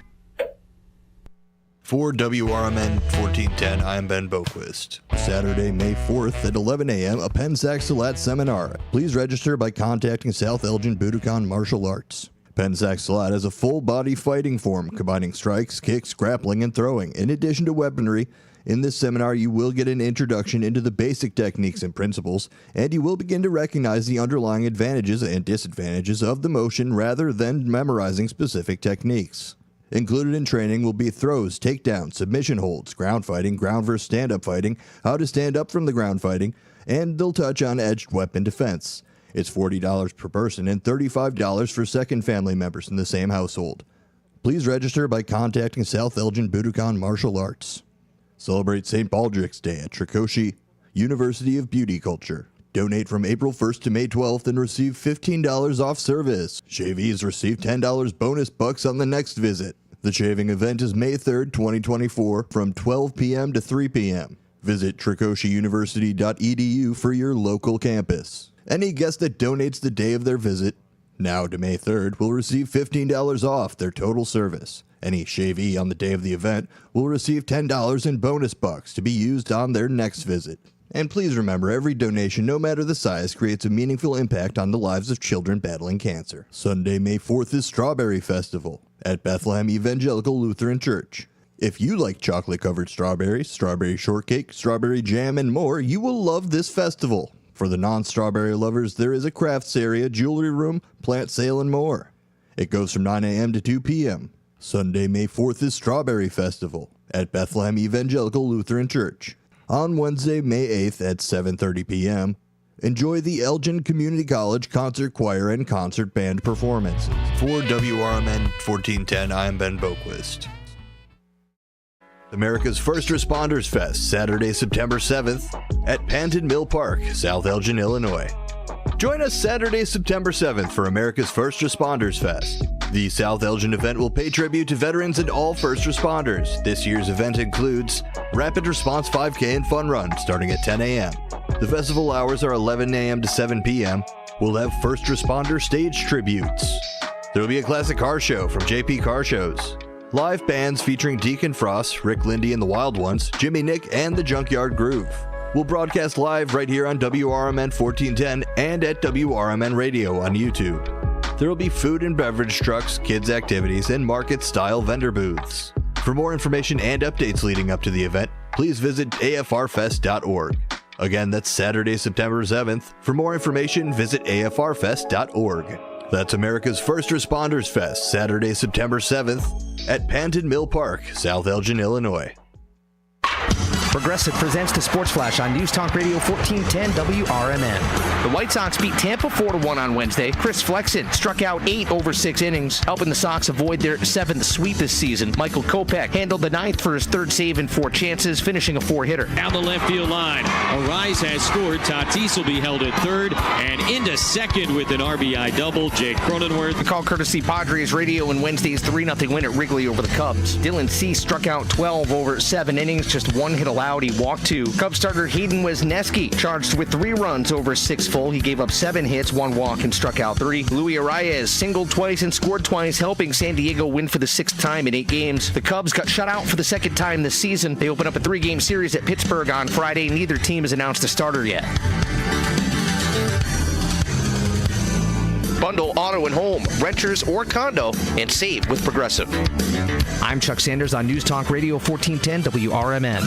Speaker 2: For WRMN 1410, I am Ben Boquist. Saturday, May 4th at 11 a.m., a Pensac Salat seminar. Please register by contacting South Elgin Budokan Martial Arts. Pensac Salat has a full-body fighting form, combining strikes, kicks, grappling, and throwing, in addition to weaponry. In this seminar, you will get an introduction into the basic techniques and principles, and you will begin to recognize the underlying advantages and disadvantages of the motion rather than memorizing specific techniques. Included in training will be throws, takedowns, submission holds, ground fighting, ground versus stand-up fighting, how to stand up from the ground fighting, and they'll touch on edged weapon defense. It's $40 per person and $35 for second family members in the same household. Please register by contacting South Elgin Budokan Martial Arts. Celebrate St. Baldrick's Day at Trikoshi University of Beauty Culture. Donate from April 1st to May 12th and receive $15 off service. Shavees receive $10 bonus bucks on the next visit. The shaving event is May 3rd, 2024 from 12 p.m. to 3 p.m. Visit trikoshiuniversity.edu for your local campus. Any guest that donates the day of their visit, now to May 3rd, will receive $15 off their total service. Any shavee on the day of the event will receive $10 in bonus bucks to be used on their next visit. And please remember, every donation, no matter the size, creates a meaningful impact on the lives of children battling cancer. Sunday, May 4th is Strawberry Festival at Bethlehem Evangelical Lutheran Church. If you like chocolate-covered strawberries, strawberry shortcake, strawberry jam, and more, you will love this festival. For the non-strawberry lovers, there is a crafts area, jewelry room, plant sale, and more. It goes from 9 a.m. to 2 p.m. Sunday, May 4th is Strawberry Festival at Bethlehem Evangelical Lutheran Church. On Wednesday, May 8th at 7:30 p.m., enjoy the Elgin Community College Concert Choir and Concert Band performances. For WRMN 1410, I am Ben Boquist. America's First Responders Fest, Saturday, September 7th at Panton Mill Park, South Elgin, Illinois. Join us Saturday, September 7th for America's First Responders Fest. The South Elgin event will pay tribute to veterans and all first responders. This year's event includes Rapid Response 5K and Fun Run starting at 10 a.m. The festival hours are 11 a.m. to 7 p.m. We'll have first responder stage tributes. There will be a classic car show from JP Car Shows. Live bands featuring Deacon Frost, Rick Lindy and the Wild Ones, Jimmy Nick, and the Junkyard Groove. We'll broadcast live right here on WRMN 1410 and at WRMN Radio on YouTube. There will be food and beverage trucks, kids' activities, and market-style vendor booths. For more information and updates leading up to the event, please visit afrfest.org. Again, that's Saturday, September 7th. For more information, visit afrfest.org. That's America's First Responders Fest, Saturday, September 7th at Panton Mill Park, South Elgin, Illinois.
Speaker 14: Progressive presents the Sports Flash on News Talk Radio 1410 WRMN. The White Sox beat Tampa 4-1 on Wednesday. Chris Flexen struck out 8 over 6 innings, helping the Sox avoid their 7th sweep this season. Michael Kopech handled the 9th for his 3rd save in 4 chances, finishing a 4-hitter.
Speaker 15: Down the left field line, Arise has scored. Tatis will be held at 3rd and into 2nd with an RBI double. Jake Cronenworth.
Speaker 14: The call courtesy Padres Radio in Wednesday's 3-0 win at Wrigley over the Cubs. Dylan Cease struck out 12 over 7 innings, just 1 hit allowed. He walked 2. Cubs starter Hayden Wesneski charged with 3 runs over 6 full. He gave up 7 hits, 1 walk, and struck out 3. Luis Arias singled twice and scored twice, helping San Diego win for the 6th time in 8 games. The Cubs got shut out for the 2nd time this season. They open up a 3-game series at Pittsburgh on Friday. Neither team has announced a starter yet. Bundle auto and home, renters or condo, and save with Progressive. I'm Chuck Sanders on News Talk Radio 1410 WRMN.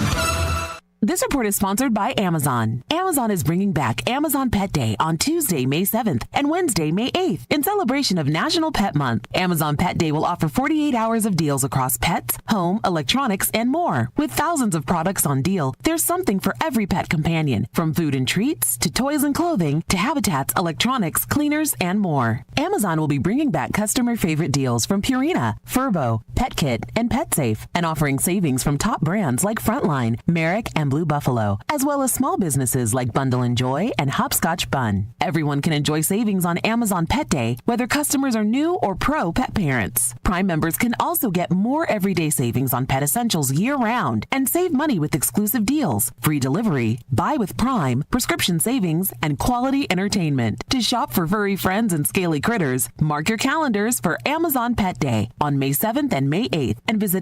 Speaker 16: This report is sponsored by Amazon. Amazon is bringing back Amazon Pet Day on Tuesday, May 7th and Wednesday, May 8th in celebration of National Pet Month. Amazon Pet Day will offer 48 hours of deals across pets, home, electronics, and more. With thousands of products on deal, there's something for every pet companion, from food and treats to toys and clothing to habitats, electronics, cleaners, and more. Amazon will be bringing back customer favorite deals from Purina, Furbo, PetKit, and PetSafe, and offering savings from top brands like Frontline, Merrick, and Blue Buffalo, as well as small businesses like Bundle and Joy and Hopscotch Bun. Everyone can enjoy savings on Amazon Pet Day, whether customers are new or pro pet parents. Prime members can also get more everyday savings on pet essentials year-round and save money with exclusive deals, free delivery, buy with Prime, prescription savings, and quality entertainment. To shop for furry friends and scaly critters, mark your calendars for Amazon Pet Day on May 7th and May 8th and visit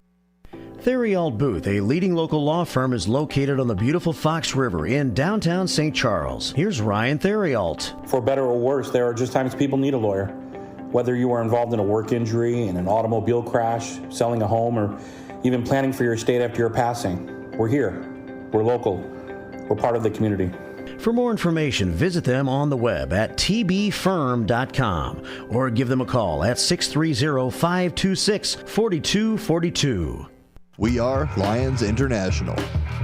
Speaker 4: Theriault Booth, a leading local law firm, is located on the beautiful Fox River in downtown St. Charles. Here's Ryan Theriault.
Speaker 17: For better or worse, there are just times people need a lawyer. Whether you are involved in a work injury, in an automobile crash, selling a home, or even planning for your estate after your passing, we're here. We're local. We're part of the community.
Speaker 4: For more information, visit them on the web at tbfirm.com or give them a call at 630-526-4242.
Speaker 2: We are Lions International,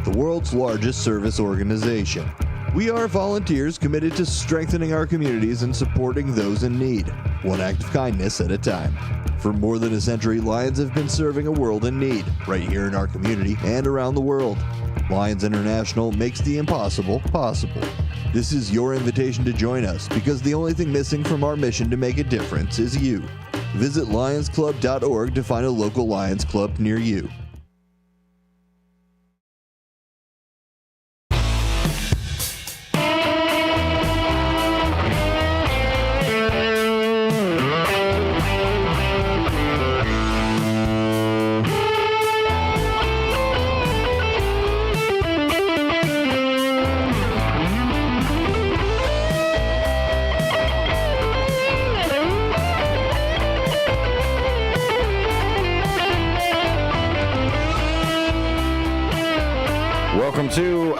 Speaker 2: the world's largest service organization. We are volunteers committed to strengthening our communities and supporting those in need, one act of kindness at a time. For more than a century, Lions have been serving a world in need, right here in our community and around the world. Lions International makes the impossible possible. This is your invitation to join us, because the only thing missing from our mission to make a difference is you. Visit lionsclub.org to find a local Lions Club near you.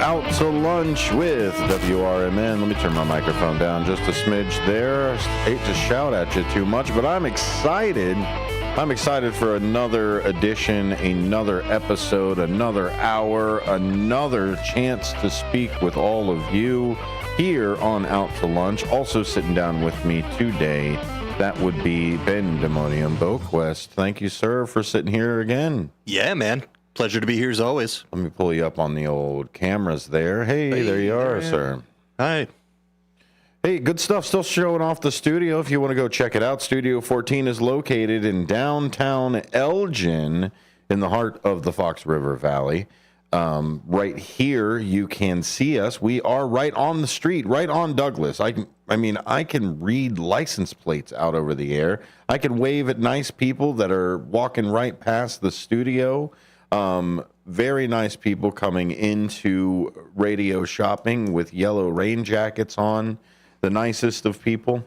Speaker 4: Out to Lunch with WRMN. Let me turn my microphone down just a smidge there. Hate to shout at you too much, but I'm excited. I'm excited for another edition, another episode, another hour, another chance to speak with all of you here on Out to Lunch. Also sitting down with me today, that would be Ben Demonium Boquest. Thank you, sir, for sitting here again.
Speaker 18: Yeah, man. Pleasure to be here as always.
Speaker 4: Let me pull you up on the old cameras there. Hey, there you are, sir.
Speaker 18: Hi.
Speaker 4: Hey, good stuff. Still showing off the studio. If you want to go check it out, Studio 14 is located in downtown Elgin in the heart of the Fox River Valley. Right here, you can see us. We are right on the street, right on Douglas. I can read license plates out over the air. I can wave at nice people that are walking right past the studio. Very nice people coming into radio shopping with yellow rain jackets on. The nicest of people.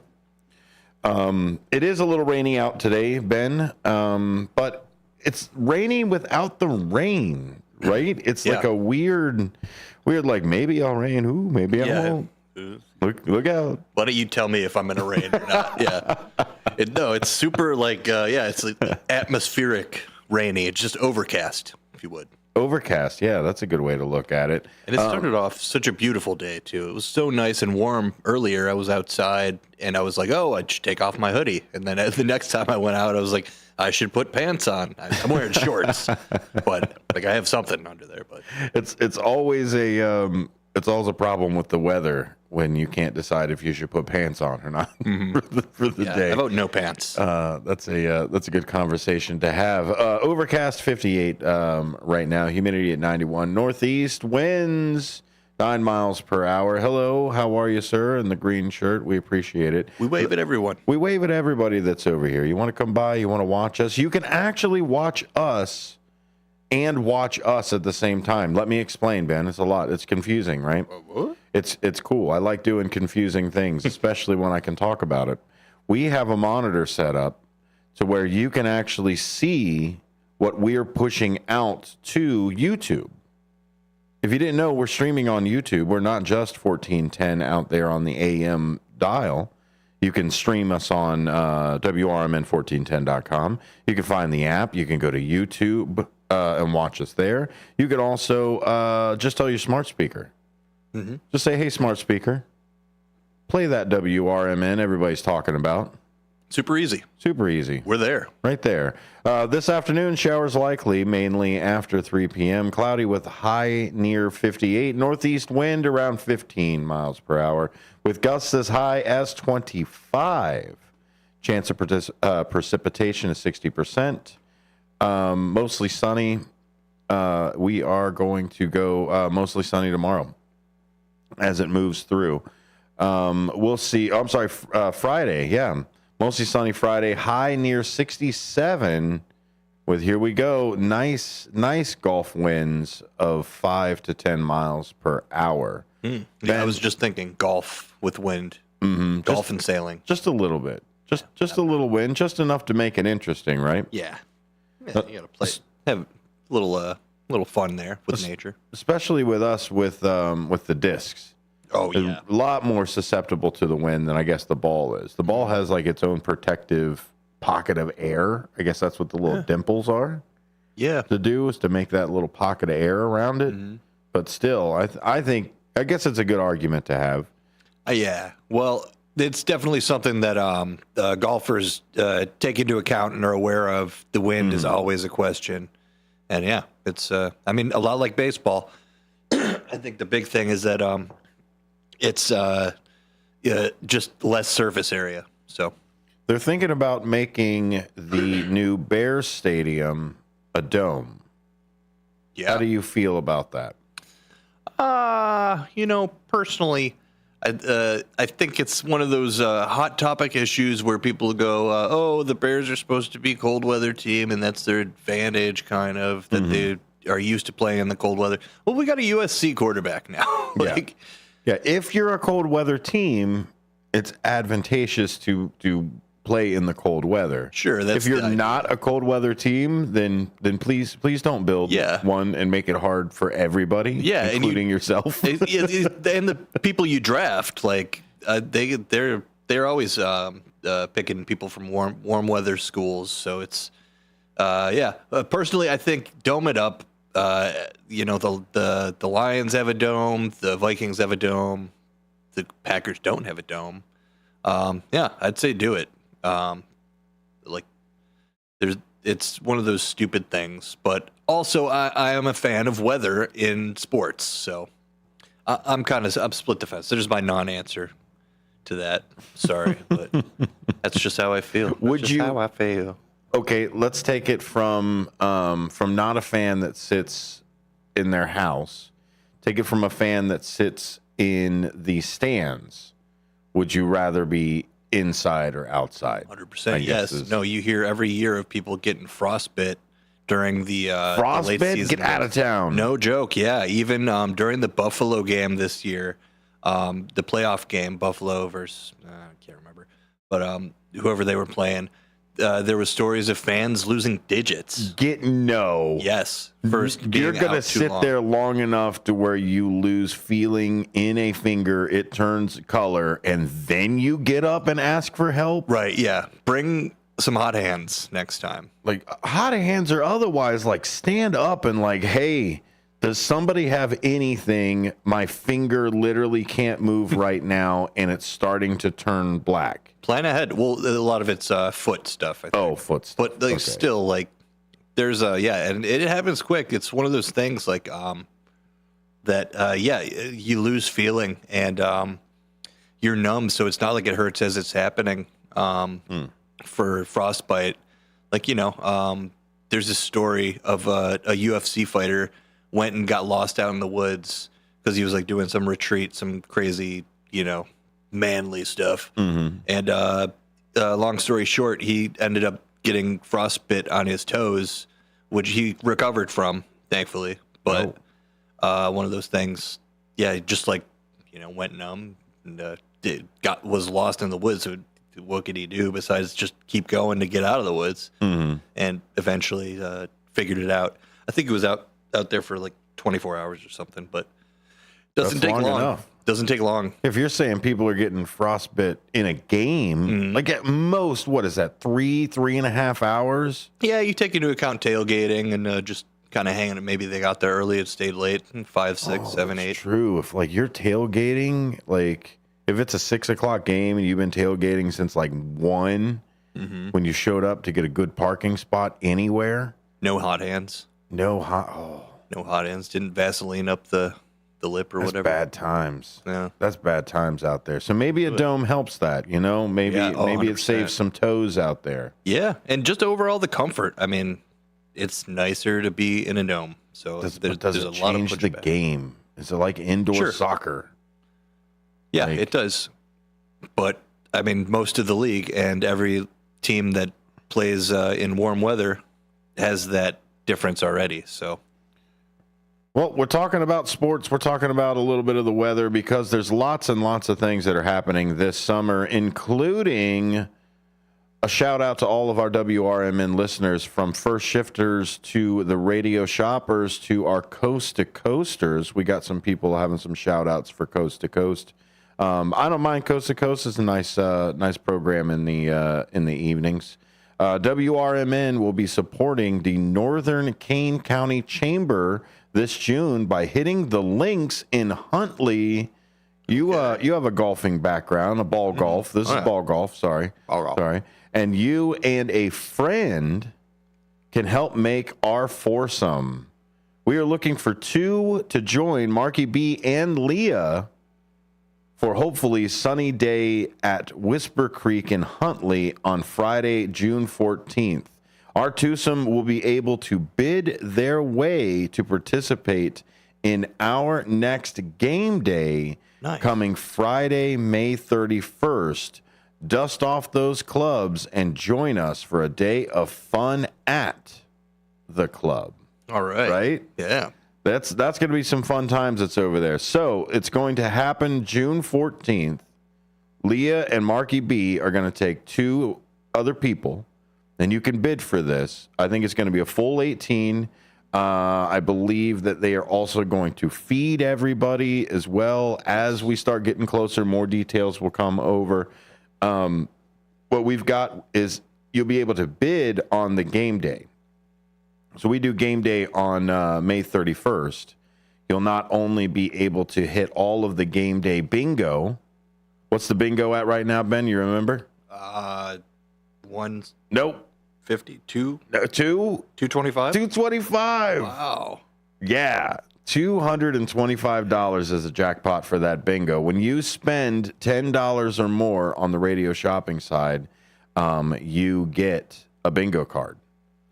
Speaker 4: It is a little rainy out today, Ben, but it's rainy without the rain, right? It's like a weird, like maybe I'll rain. Ooh, maybe I won't. Look out.
Speaker 18: Why don't you tell me if I'm going to rain or not? Yeah. It's super it's like atmospheric rainy. It's just overcast, if you would.
Speaker 4: Overcast, yeah, that's a good way to look at it.
Speaker 18: And it started off such a beautiful day, too. It was so nice and warm earlier. I was outside, and I was like, oh, I should take off my hoodie. And then the next time I went out, I was like, I should put pants on. I'm wearing shorts, but I have something under there. But
Speaker 4: it's always a problem with the weather when you can't decide if you should put pants on or not for the day.
Speaker 18: How about no pants?
Speaker 4: That's a good conversation to have. Overcast 58 right now, humidity at 91. Northeast winds 9 miles per hour. Hello, how are you, sir? In the green shirt, we appreciate it.
Speaker 18: We wave at everyone.
Speaker 4: We wave at everybody that's over here. You want to come by? You want to watch us? You can actually watch us and watch us at the same time. Let me explain, Ben. It's a lot. It's confusing, right?
Speaker 18: What?
Speaker 4: It's cool. I like doing confusing things, especially when I can talk about it. We have a monitor set up to where you can actually see what we're pushing out to YouTube. If you didn't know, we're streaming on YouTube. We're not just 1410 out there on the AM dial. You can stream us on WRMN1410.com. You can find the app. You can go to YouTube and watch us there. You can also just tell your smart speaker. Just say, hey, smart speaker, play that WRMN everybody's talking about.
Speaker 18: Super easy.
Speaker 4: Super easy.
Speaker 18: We're there.
Speaker 4: Right there. This afternoon, showers likely, mainly after 3 p.m. Cloudy with high near 58. Northeast wind around 15 miles per hour with gusts as high as 25. Chance of precipitation is 60%. Mostly sunny. We are going to go mostly sunny tomorrow as it moves through. We'll see. Oh, I'm sorry, Friday. Yeah. Mostly sunny Friday, high near 67 with, here we go, nice Gulf winds of 5 to 10 miles per hour.
Speaker 18: Yeah, I was just thinking golf with wind, golf and sailing.
Speaker 4: Just a little bit. Just a little wind, just enough to make it interesting, right?
Speaker 18: Yeah. You got to play, have a little fun there with nature.
Speaker 4: Especially with us with the discs.
Speaker 18: Oh, yeah.
Speaker 4: A lot more susceptible to the wind than I guess the ball is. The ball has like its own protective pocket of air. I guess that's what the little dimples are.
Speaker 18: Yeah.
Speaker 4: To do is to make that little pocket of air around it. But still, I guess it's a good argument to have.
Speaker 18: Yeah. Well, it's definitely something that golfers take into account and are aware of. The wind is always a question. And yeah, it's, a lot like baseball. I think the big thing is that it's just less surface area. So
Speaker 4: they're thinking about making the new Bears Stadium a dome.
Speaker 18: Yeah.
Speaker 4: How do you feel about that?
Speaker 18: Personally, I think it's one of those hot topic issues where people go, the Bears are supposed to be a cold weather team, and that's their advantage, kind of, that they are used to playing in the cold weather. Well, we got a USC quarterback now.
Speaker 4: Yeah, if you're a cold weather team, it's advantageous to
Speaker 19: play in the cold weather.
Speaker 18: Sure.
Speaker 19: If you're not a cold weather team, then please don't build one and make it hard for everybody, including yourself.
Speaker 18: And the people you draft, like they're always picking people from warm weather schools. So it's personally, I think dome it up. The Lions have a dome, the Vikings have a dome, the Packers don't have a dome. I'd say do it. It's one of those stupid things, but also I am a fan of weather in sports, so I'm split the fence. There's my non-answer to that. Sorry, but that's just how I feel.
Speaker 19: How I feel. Okay, let's take it from not a fan that sits in their house. Take it from a fan that sits in the stands. Would you rather be inside or outside?
Speaker 18: 100%. Yes. No, you hear every year of people getting frostbite during the
Speaker 19: frostbite.
Speaker 18: Late season.
Speaker 19: Get out of town.
Speaker 18: No joke. Yeah. Even during the Buffalo game this year, the playoff game, Buffalo versus I can't remember, but whoever they were playing. There was stories of fans losing digits.
Speaker 19: Yes. You're going to sit there long enough to where you lose feeling in a finger, it turns color, and then you get up and ask for help?
Speaker 18: Right, yeah. Bring some hot hands next time.
Speaker 19: Like, hot hands or otherwise, like, stand up and like, hey, does somebody have anything? My finger literally can't move right now, and it's starting to turn black.
Speaker 18: Plan ahead. Well, a lot of it's foot stuff, I think.
Speaker 19: Oh, foot stuff.
Speaker 18: But still, like, there's and it happens quick. It's one of those things like you lose feeling and you're numb, so it's not like it hurts as it's happening. For frostbite, like there's this story of a UFC fighter went and got lost out in the woods because he was like doing some retreat, some crazy, manly stuff.
Speaker 19: Mm-hmm.
Speaker 18: And long story short, he ended up getting frostbite on his toes, which he recovered from, thankfully. But one of those things, just like, went numb and was lost in the woods. So what could he do besides just keep going to get out of the woods?
Speaker 19: Mm-hmm.
Speaker 18: And eventually figured it out. I think it was out there for like 24 hours or something, but doesn't take long.
Speaker 19: Enough.
Speaker 18: Doesn't take long.
Speaker 19: If you're saying people are getting frostbite in a game, like at most, what is that, 3.5 hours?
Speaker 18: Yeah, you take into account tailgating and just kind of hanging. Maybe they got there early and stayed late, 5, 6, 7, 8.
Speaker 19: True. If like you're tailgating, like if it's a 6 o'clock game and you've been tailgating since like 1, when you showed up to get a good parking spot anywhere.
Speaker 18: No hot hands.
Speaker 19: No hot
Speaker 18: hands. Didn't Vaseline up the lip or
Speaker 19: That's
Speaker 18: whatever.
Speaker 19: Bad times.
Speaker 18: Yeah.
Speaker 19: That's bad times out there. So maybe a dome helps that, maybe maybe it
Speaker 18: 100%.
Speaker 19: saves some toes out there.
Speaker 18: Yeah, and just overall the comfort. I mean, it's nicer to be in a dome. So
Speaker 19: Does
Speaker 18: there's
Speaker 19: it
Speaker 18: a lot of
Speaker 19: change the
Speaker 18: pushback.
Speaker 19: game? Is it like indoor soccer?
Speaker 18: Yeah, it does. But I mean, most of the league and every team that plays in warm weather has that difference already. So.
Speaker 19: Well, we're talking about sports. We're talking about a little bit of the weather because there's lots and lots of things that are happening this summer, including a shout out to all of our WRMN listeners, from first shifters to the radio shoppers to our coast to coasters. We got some people having some shout outs for coast to coast. I don't mind coast to coast. It's a nice program in the evenings. WRMN will be supporting the Northern Kane County Chamber this June by hitting the links in Huntley. You have a golfing background, a ball golf. This is ball golf. Sorry. Sorry. And you and a friend can help make our foursome. We are looking for 2 to join Marky B and Leah for hopefully sunny day at Whisper Creek in Huntley on Friday, June 14th. Our twosome will be able to bid their way to participate in our next game day coming Friday, May 31st. Dust off those clubs and join us for a day of fun at the club.
Speaker 18: All right.
Speaker 19: Right?
Speaker 18: Yeah.
Speaker 19: That's going to be some fun times that's over there. So it's going to happen June 14th. Leah and Marky B are going to take 2 other people, and you can bid for this. I think it's going to be a full 18. I believe that they are also going to feed everybody as well. As we start getting closer, more details will come over. What we've got is you'll be able to bid on the game day. So we do game day on May 31st. You'll not only be able to hit all of the game day bingo. What's the bingo at right now, Ben? You remember?
Speaker 18: 152.
Speaker 19: No,
Speaker 18: 225.
Speaker 19: 225.
Speaker 18: Wow.
Speaker 19: Yeah. $225 is a jackpot for that bingo. When you spend $10 or more on the radio shopping side, you get a bingo card.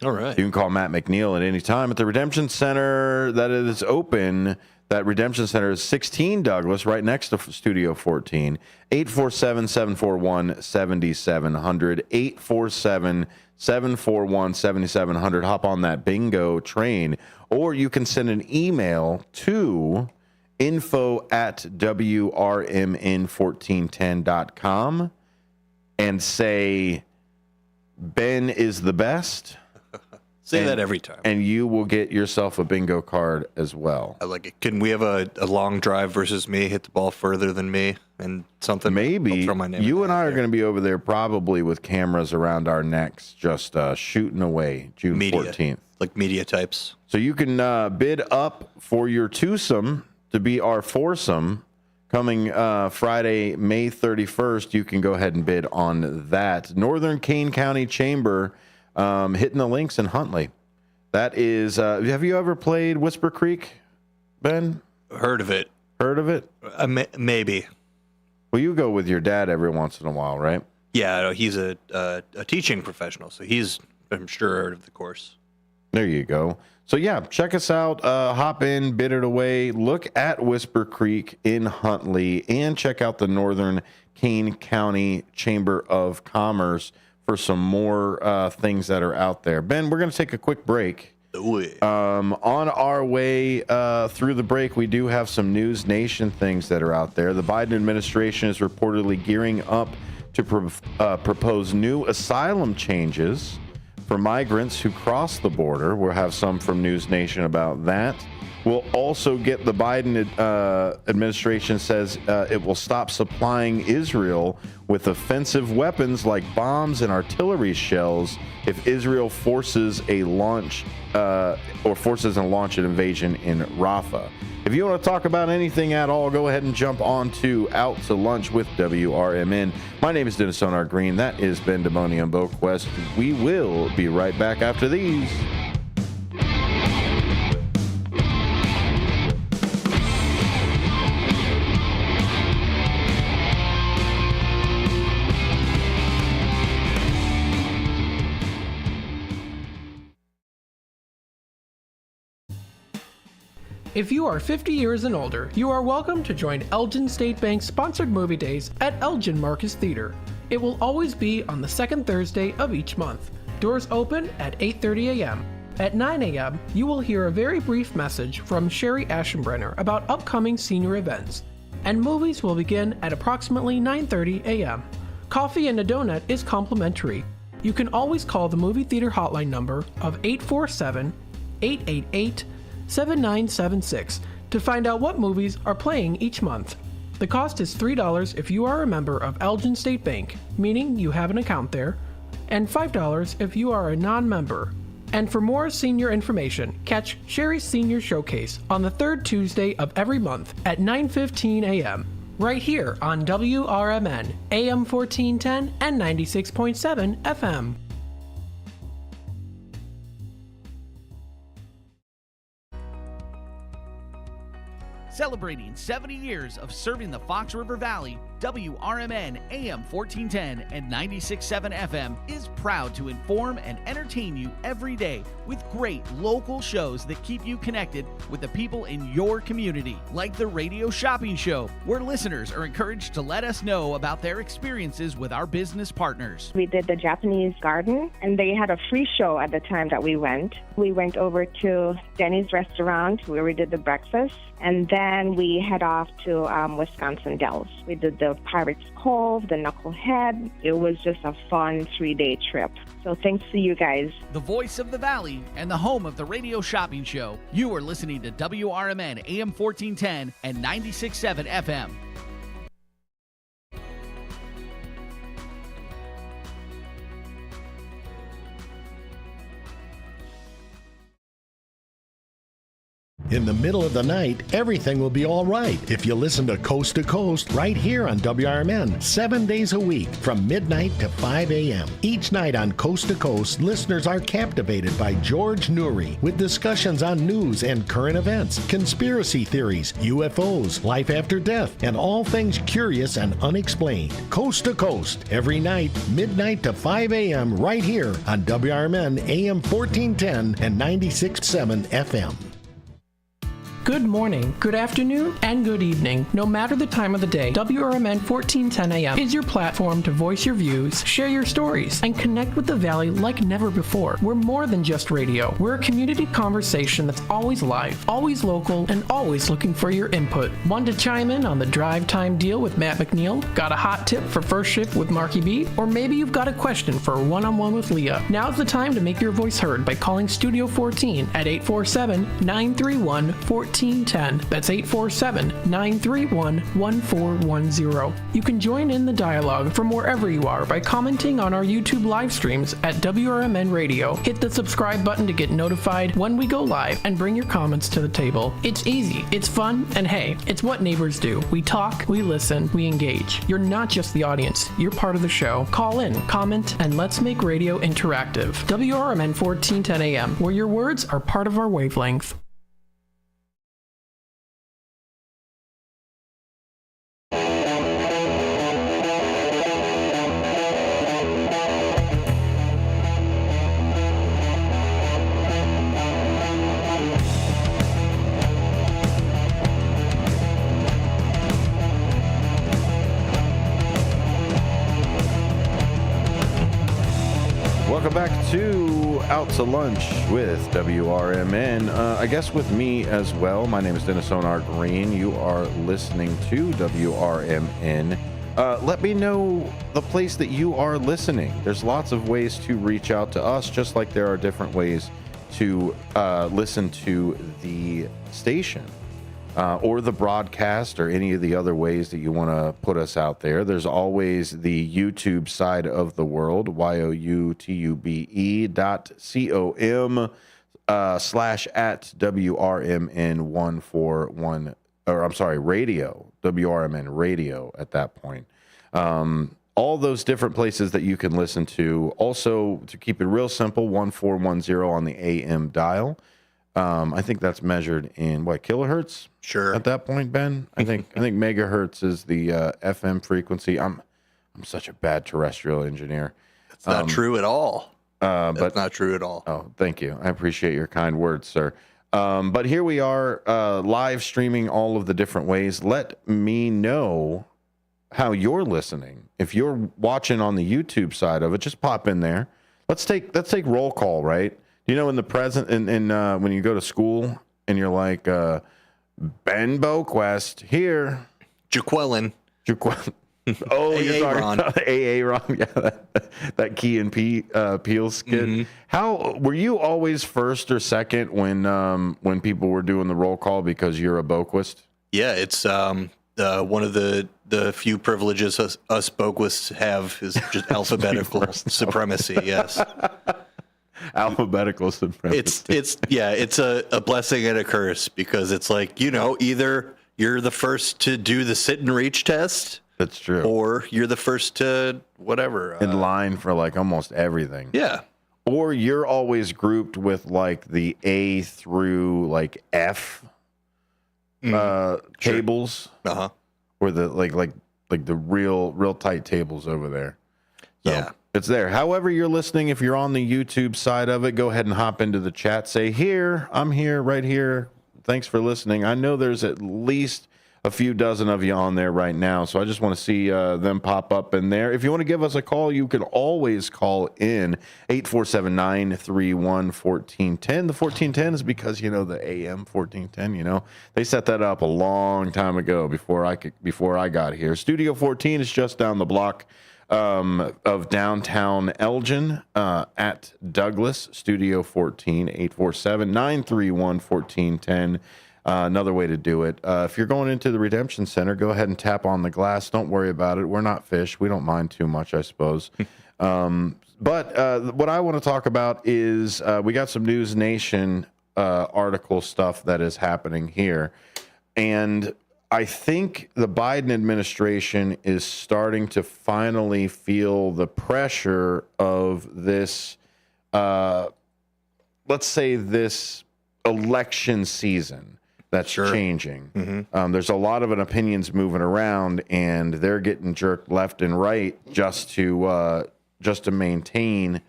Speaker 18: All right.
Speaker 19: You can call Matt McNeil at any time at the Redemption Center that is open. That Redemption Center is 16 Douglas, right next to Studio 14. 847-741-7700. 847-741-7700. Hop on that bingo train. Or you can send an email to info@WRMN1410.com and say, Ben is the best.
Speaker 18: Say that every time.
Speaker 19: And you will get yourself a bingo card as well.
Speaker 18: I like it. Can we have a long drive versus me, hit the ball further than me, and something?
Speaker 19: Maybe.
Speaker 18: I'll throw my name
Speaker 19: You and I are going to be over there probably with cameras around our necks, just shooting away June 14th.
Speaker 18: Like media types.
Speaker 19: So you can bid up for your twosome to be our foursome. Coming Friday, May 31st, you can go ahead and bid on that. Northern Kane County Chamber, hitting the links in Huntley. That is, have you ever played Whisper Creek, Ben?
Speaker 18: Heard of it.
Speaker 19: Heard of it?
Speaker 18: Maybe.
Speaker 19: Well, you go with your dad every once in a while, right?
Speaker 18: Yeah, he's a teaching professional, so he's, I'm sure, heard of the course.
Speaker 19: There you go. So, yeah, check us out. Hop in, bid it away. Look at Whisper Creek in Huntley and check out the Northern Kane County Chamber of Commerce for some more things that are out there. Ben, we're going to take a quick break. On our way through the break, we do have some News Nation things that are out there. The Biden administration is reportedly gearing up to propose new asylum changes for migrants who cross the border. We'll have some from News Nation about that. We'll also get the Biden administration says it will stop supplying Israel with offensive weapons like bombs and artillery shells if Israel forces a launch an invasion in Rafah. If you want to talk about anything at all, go ahead and jump on to Out to Lunch with WRMN. My name is Dennis Sonar Green. That is Ben Demoni and Bo Quest. We will be right back after these.
Speaker 11: If you are 50 years and older, you are welcome to join Elgin State Bank's sponsored movie days at Elgin Marcus Theater. It will always be on the second Thursday of each month. Doors open at 8:30 a.m. At 9 a.m., you will hear a very brief message from Sherry Aschenbrenner about upcoming senior events, and movies will begin at approximately 9:30 a.m. Coffee and a donut is complimentary. You can always call the movie theater hotline number of 847-888-7976 to find out what movies are playing each month. The cost is $3 if you are a member of Elgin State Bank, meaning you have an account there, and $5 if you are a non-member. And for more senior information, catch Sherry's Senior Showcase on the third Tuesday of every month at 9:15 a.m. right here on WRMN, AM 1410 and 96.7 FM.
Speaker 7: Celebrating 70 years of serving the Fox River Valley, WRMN AM 1410 and 96.7 FM is proud to inform and entertain you every day with great local shows that keep you connected with the people in your community, like the Radio Shopping Show, where listeners are encouraged to let us know about their experiences with our business partners.
Speaker 20: We did the Japanese garden, and they had a free show at the time that we went. We went over to Denny's restaurant where we did the breakfast. And then we head off to Wisconsin Dells. We did the Pirates Cove, the Knucklehead. It was just a fun 3-day trip. So thanks to you guys.
Speaker 7: The voice of the Valley and the home of the radio shopping show. You are listening to WRMN AM 1410 and 96.7 FM.
Speaker 21: In the middle of the night, everything will be all right if you listen to Coast right here on WRMN, 7 days a week from midnight to 5 a.m. Each night on Coast to Coast, listeners are captivated by George Noory with discussions on news and current events, conspiracy theories, UFOs, life after death, and all things curious and unexplained. Coast to Coast, every night, midnight to 5 a.m. right here on WRMN AM 1410 and 96.7 FM.
Speaker 11: Good morning, good afternoon, and good evening. No matter the time of the day, WRMN 1410 AM is your platform to voice your views, share your stories, and connect with the Valley like never before. We're more than just radio. We're a community conversation that's always live, always local, and always looking for your input. Want to chime in on the drive time deal with Matt McNeil? Got a hot tip for first shift with Marky B? Or maybe you've got a question for a one-on-one with Leah. Now's the time to make your voice heard by calling Studio 14 at 847-931-1410. That's 847-931-1410. You can join in the dialogue from wherever you are by commenting on our YouTube live streams at WRMN Radio. Hit the subscribe button to get notified when we go live and bring your comments to the table. It's easy, it's fun, and hey, it's what neighbors do. We talk, we listen, we engage. You're not just the audience, you're part of the show. Call in, comment, and let's make radio interactive. WRMN 1410 AM, where your words are part of our wavelength.
Speaker 19: Welcome back to Out to Lunch with WRMN. I guess with me as well. My name is Dennis Sonar Green. You are listening to WRMN. Let me know the place that you are listening. There's lots of ways to reach out to us, just like there are different ways to listen to the station. Or the broadcast, or any of the other ways that you want to put us out there. There's always the YouTube side of the world, youtube.com /at WRMN141, or I'm sorry, radio, WRMN radio at that point. All those different places that you can listen to. Also, to keep it real simple, 1410 on the AM dial. I think that's measured in what, kilohertz?
Speaker 18: Sure.
Speaker 19: At that point, Ben, I think megahertz is the FM frequency. I'm such a bad terrestrial engineer.
Speaker 18: It's not true at all.
Speaker 19: But
Speaker 18: not true at all.
Speaker 19: Oh, thank you. I appreciate your kind words, sir. But here we are, live streaming all of the different ways. Let me know how you're listening. If you're watching on the YouTube side of it, just pop in there. Let's take roll call, right? You know, in the present, in when you go to school and you're like, Ben Boquest here,
Speaker 18: Jaqueline.
Speaker 19: Oh, you're talking about AA Ron, yeah, that Key and Peele skit. Mm-hmm. How were you always first or second when people were doing the roll call because you're a Boquist?
Speaker 18: Yeah, it's one of the few privileges us Boquists have is just alphabetical supremacy. Yes.
Speaker 19: Alphabetical supremacy.
Speaker 18: It's a blessing and a curse, because it's like, you know, either you're the first to do the sit and reach test.
Speaker 19: That's true.
Speaker 18: Or you're the first to whatever.
Speaker 19: In line for like almost everything.
Speaker 18: Yeah.
Speaker 19: Or you're always grouped with like the A through like F tables.
Speaker 18: Uh-huh.
Speaker 19: Or the like the real tight tables over there. So,
Speaker 18: yeah.
Speaker 19: It's there. However you're listening, if you're on the YouTube side of it, go ahead and hop into the chat. Say, here, I'm here, right here. Thanks for listening. I know there's at least a few dozen of you on there right now. So I just want to see them pop up in there. If you want to give us a call, you can always call in 847-931-1410. The 1410 is because, the AM 1410, they set that up a long time ago before I got here. Studio 14 is just down the block of downtown Elgin at Douglas. Studio 14, 847-931-1410. Another way to do it. If you're going into the Redemption Center, go ahead and tap on the glass. Don't worry about it. We're not fish. We don't mind too much, I suppose. But what I want to talk about is we got some News Nation article stuff that is happening here. And I think the Biden administration is starting to finally feel the pressure of this, let's say this election season that's changing. There's a lot of opinions moving around, and they're getting jerked left and right just to maintain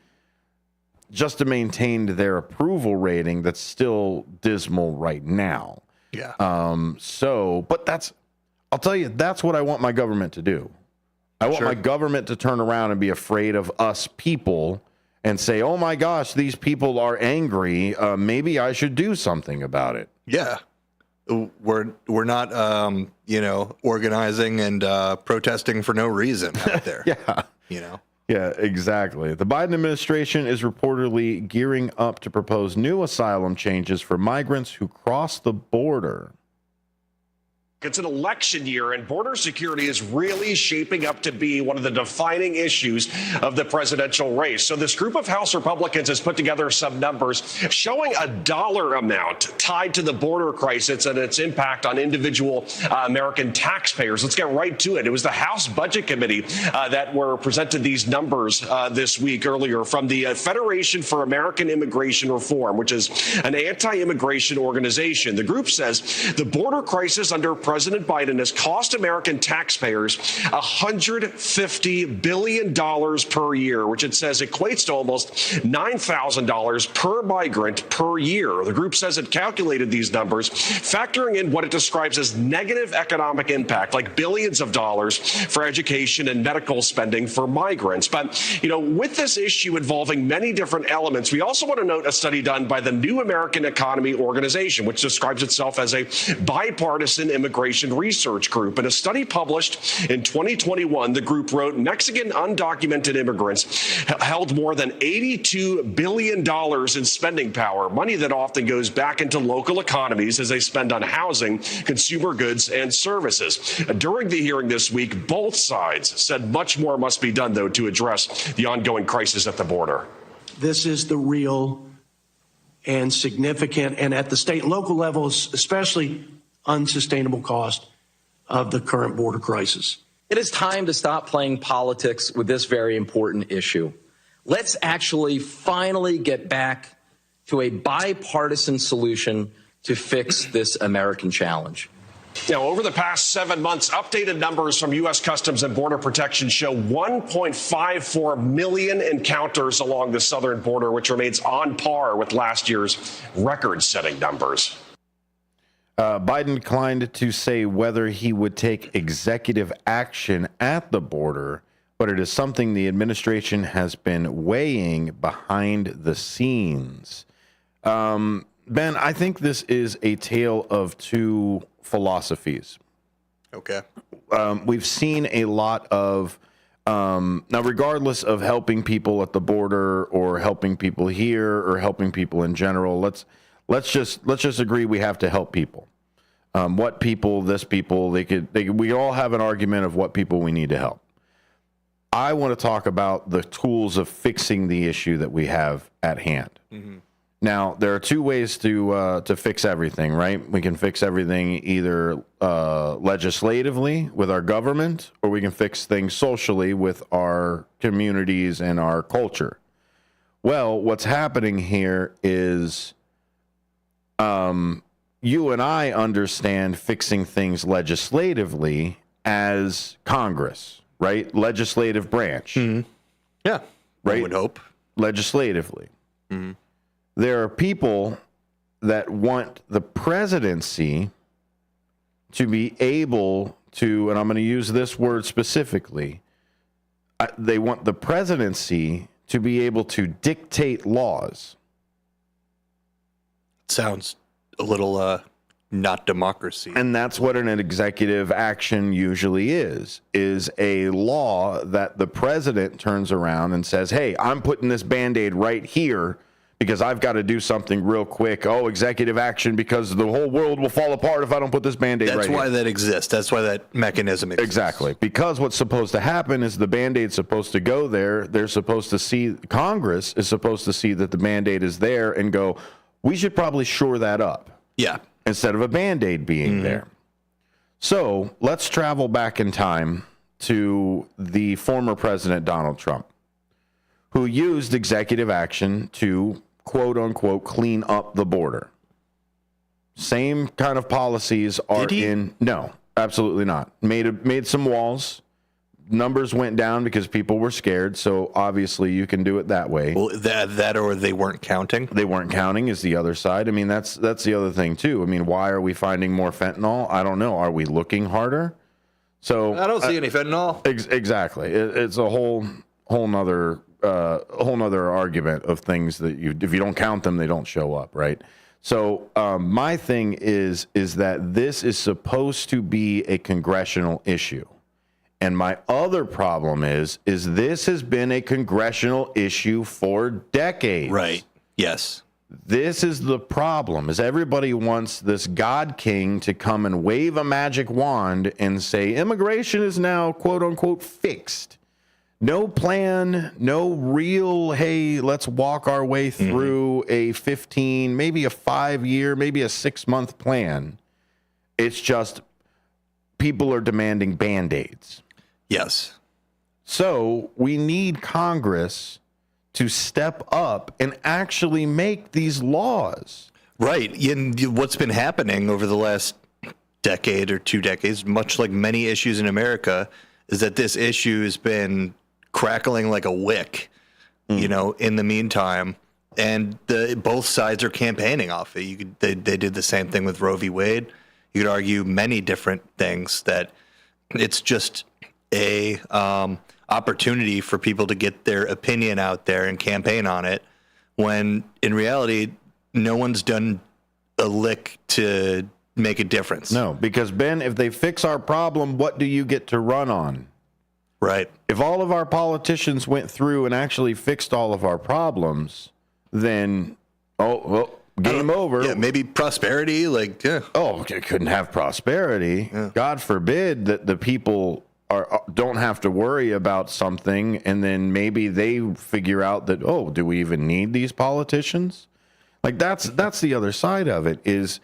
Speaker 19: their approval rating that's still dismal right now.
Speaker 18: Yeah.
Speaker 19: But I'll tell you, that's what I want my government to do. I want my government to turn around and be afraid of us people and say, oh my gosh, these people are angry. Maybe I should do something about it.
Speaker 18: Yeah. We're not, organizing and protesting for no reason out there.
Speaker 19: Yeah. Yeah, exactly. The Biden administration is reportedly gearing up to propose new asylum changes for migrants who cross the border.
Speaker 1: It's an election year, and border security is really shaping up to be one of the defining issues of the presidential race. So this group of House Republicans has put together some numbers showing a dollar amount tied to the border crisis and its impact on individual American taxpayers. Let's get right to it. It was the House Budget Committee that were presented these numbers this week earlier from the Federation for American Immigration Reform, which is an anti-immigration organization. The group says the border crisis under President Biden has cost American taxpayers $150 billion per year, which it says equates to almost $9,000 per migrant per year. The group says it calculated these numbers, factoring in what it describes as negative economic impact, like billions of dollars for education and medical spending for migrants. But, with this issue involving many different elements, we also want to note a study done by the New American Economy Organization, which describes itself as a bipartisan immigration research group. In a study published in 2021, the group wrote Mexican undocumented immigrants held more than $82 billion in spending power, money that often goes back into local economies as they spend on housing, consumer goods, and services. During the hearing this week, both sides said much more must be done, though, to address the ongoing crisis at the border.
Speaker 22: This is the real and significant, and at the state and local levels, especially unsustainable cost of the current border crisis.
Speaker 23: It is time to stop playing politics with this very important issue. Let's actually finally get back to a bipartisan solution to fix this American challenge.
Speaker 1: Now, over the past 7 months, updated numbers from U.S. Customs and Border Protection show 1.54 million encounters along the southern border, which remains on par with last year's record-setting numbers.
Speaker 19: Biden declined to say whether he would take executive action at the border, but it is something the administration has been weighing behind the scenes. Ben, I think this is a tale of two philosophies.
Speaker 18: Okay.
Speaker 19: We've seen a lot of, now regardless of helping people at the border or helping people here or helping people in general, let's just agree we have to help people. What people, this people, we all have an argument of what people we need to help. I want to talk about the tools of fixing the issue that we have at hand. Mm-hmm. Now, there are two ways to fix everything, right? We can fix everything either legislatively with our government, or we can fix things socially with our communities and our culture. Well, what's happening here is you and I understand fixing things legislatively as Congress, right? Legislative branch.
Speaker 18: Mm-hmm. Yeah.
Speaker 19: Right?
Speaker 18: I would hope.
Speaker 19: Legislatively.
Speaker 18: Mm-hmm.
Speaker 19: There are people that want the presidency to be able to, and I'm going to use this word specifically, they want the presidency to be able to dictate laws.
Speaker 18: Sounds a little not democracy.
Speaker 19: And that's what an executive action usually is a law that the president turns around and says, hey, I'm putting this Band-Aid right here because I've got to do something real quick. Oh, executive action because the whole world will fall apart if I don't put this Band-Aid right here.
Speaker 18: That's why that exists. That's why that mechanism exists.
Speaker 19: Exactly. Because what's supposed to happen is the Band-Aid's supposed to go there. They're supposed to see, Congress is supposed to see that the Band-Aid is there and go, we should probably shore that up.
Speaker 18: Yeah.
Speaker 19: Instead of a Band-Aid being there. So let's travel back in time to the former President Donald Trump, who used executive action to, quote unquote, clean up the border. Same kind of policies are in. No, absolutely not. Made some walls. Numbers went down because people were scared. So obviously you can do it that way.
Speaker 18: Well, that or they weren't counting.
Speaker 19: They weren't counting is the other side. I mean, that's the other thing too. I mean, why are we finding more fentanyl? I don't know. Are we looking harder? So
Speaker 18: I don't see any fentanyl.
Speaker 19: Exactly. It's a whole nother argument of things that if you don't count them, they don't show up, right? So my thing is that this is supposed to be a congressional issue. And my other problem is this has been a congressional issue for decades.
Speaker 18: Right. Yes.
Speaker 19: This is the problem, is everybody wants this God King to come and wave a magic wand and say immigration is now, quote unquote, fixed. No plan, no real, hey, let's walk our way through a 15, maybe a 5-year, maybe a 6-month plan. It's just people are demanding Band-Aids.
Speaker 18: Yes.
Speaker 19: So we need Congress to step up and actually make these laws.
Speaker 18: Right. And what's been happening over the last decade or 2 decades, much like many issues in America, is that this issue has been crackling like a wick, in the meantime. And both sides are campaigning off it. They did the same thing with Roe v. Wade. You could argue many different things that it's just a opportunity for people to get their opinion out there and campaign on it, when in reality, no one's done a lick to make a difference.
Speaker 19: No, because Ben, if they fix our problem, what do you get to run on?
Speaker 18: Right.
Speaker 19: If all of our politicians went through and actually fixed all of our problems, then, game over.
Speaker 18: Yeah, maybe prosperity,
Speaker 19: couldn't have prosperity. Yeah. God forbid that the people don't have to worry about something, and then maybe they figure out that, do we even need these politicians? Like that's the other side of it is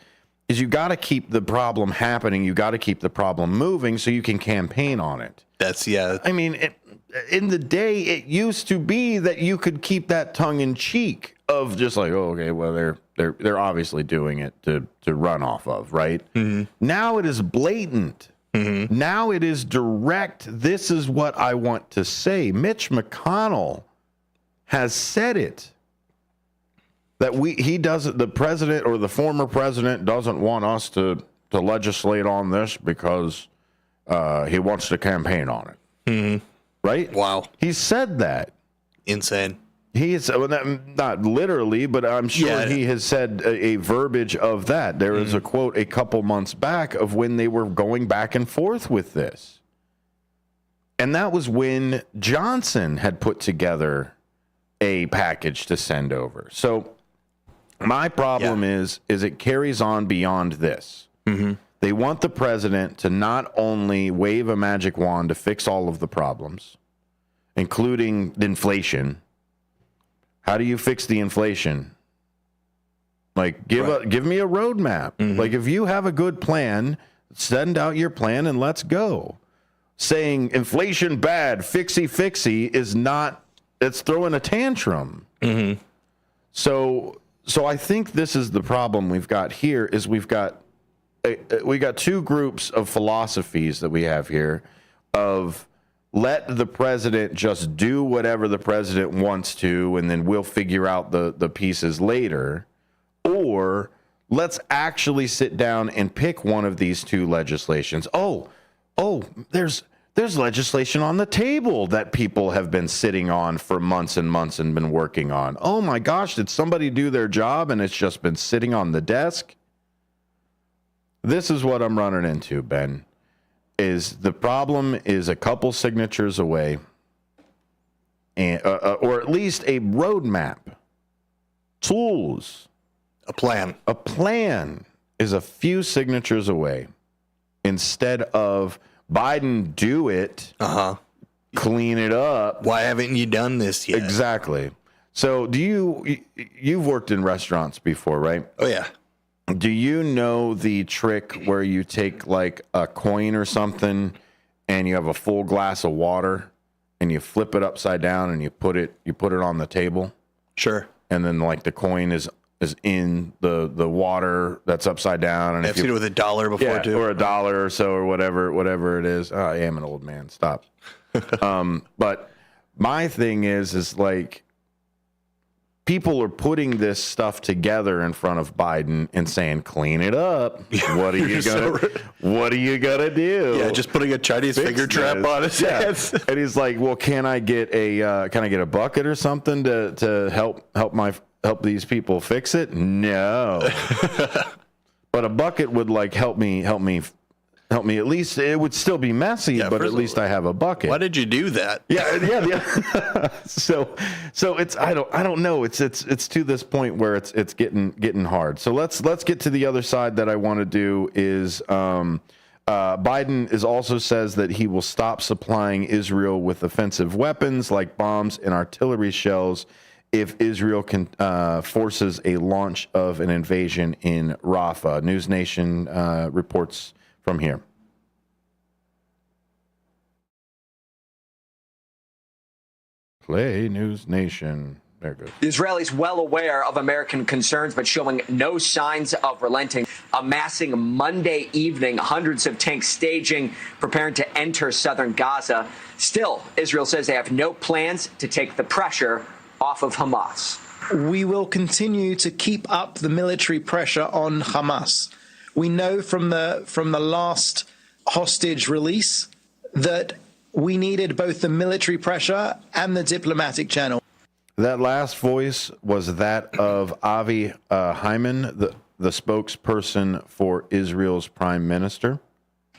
Speaker 19: you got to keep the problem happening. You got to keep the problem moving so you can campaign on it. I mean, in the day, it used to be that you could keep that tongue in cheek of just like, they're obviously doing it to run off of, right? Mm-hmm. Now it is blatant. Mm-hmm. Now it is direct. This is what I want to say. Mitch McConnell has said it. That the president or the former president doesn't want us to legislate on this because he wants to campaign on it.
Speaker 18: Mm-hmm.
Speaker 19: Right?
Speaker 18: Wow.
Speaker 19: He said that.
Speaker 18: Insane.
Speaker 19: He is not literally, but I'm sure he has said a verbiage of that. There is a quote a couple months back of when they were going back and forth with this. And that was when Johnson had put together a package to send over. So my problem is it carries on beyond this. Mm-hmm. They want the president to not only wave a magic wand to fix all of the problems, including inflation. How do you fix the inflation? Like, give me a roadmap. Mm-hmm. Like, if you have a good plan, send out your plan and let's go. Saying inflation bad, fixie is not, it's throwing a tantrum. Mm-hmm. So I think this is the problem we've got here is we got two groups of philosophies that we have here of let the president just do whatever the president wants to, and then we'll figure out the pieces later. Or Let's actually sit down and pick one of these two legislations. Oh, there's legislation on the table that people have been sitting on for months and months and been working on. Oh my gosh, did somebody do their job and it's just been sitting on the desk? This is what I'm running into, Ben, is the problem is a couple signatures away, and or at least a roadmap, tools.
Speaker 18: A plan.
Speaker 19: A plan is a few signatures away. Instead of Biden do it, clean it up.
Speaker 18: Why haven't you done this yet?
Speaker 19: Exactly. So you've worked in restaurants before, right?
Speaker 18: Oh, yeah.
Speaker 19: Do you know the trick where you take like a coin or something and you have a full glass of water and you flip it upside down and you put it on the table?
Speaker 18: Sure.
Speaker 19: And then like the coin is in the water that's upside down. And
Speaker 18: I've seen it with $1 before too.
Speaker 19: Or $1 or so or whatever it is. Oh, I am an old man. Stop. But my thing is like people are putting this stuff together in front of Biden and saying, "Clean it up." What are you gonna do?
Speaker 18: Yeah, just putting a Chinese finger trap on his head.
Speaker 19: And he's like, "Well, can I get a bucket or something to help these people fix it?" No. But a bucket would like help me at least. It would still be messy, but at least I have a bucket.
Speaker 18: Why did you do that?
Speaker 19: Yeah. So it's I don't know. It's to this point where it's getting hard. So let's get to the other side that I want to do is Biden is also says that he will stop supplying Israel with offensive weapons like bombs and artillery shells if Israel forces a launch of an invasion in Rafah. News Nation reports from here. Play News Nation. There it goes.
Speaker 3: The Israelis well aware of American concerns, but showing no signs of relenting. Amassing Monday evening, hundreds of tanks staging, preparing to enter southern Gaza. Still, Israel says they have no plans to take the pressure off of Hamas.
Speaker 5: We will continue to keep up the military pressure on Hamas. We know from the last hostage release that we needed both the military pressure and the diplomatic channel.
Speaker 19: That last voice was that of Avi Hyman, the spokesperson for Israel's prime minister.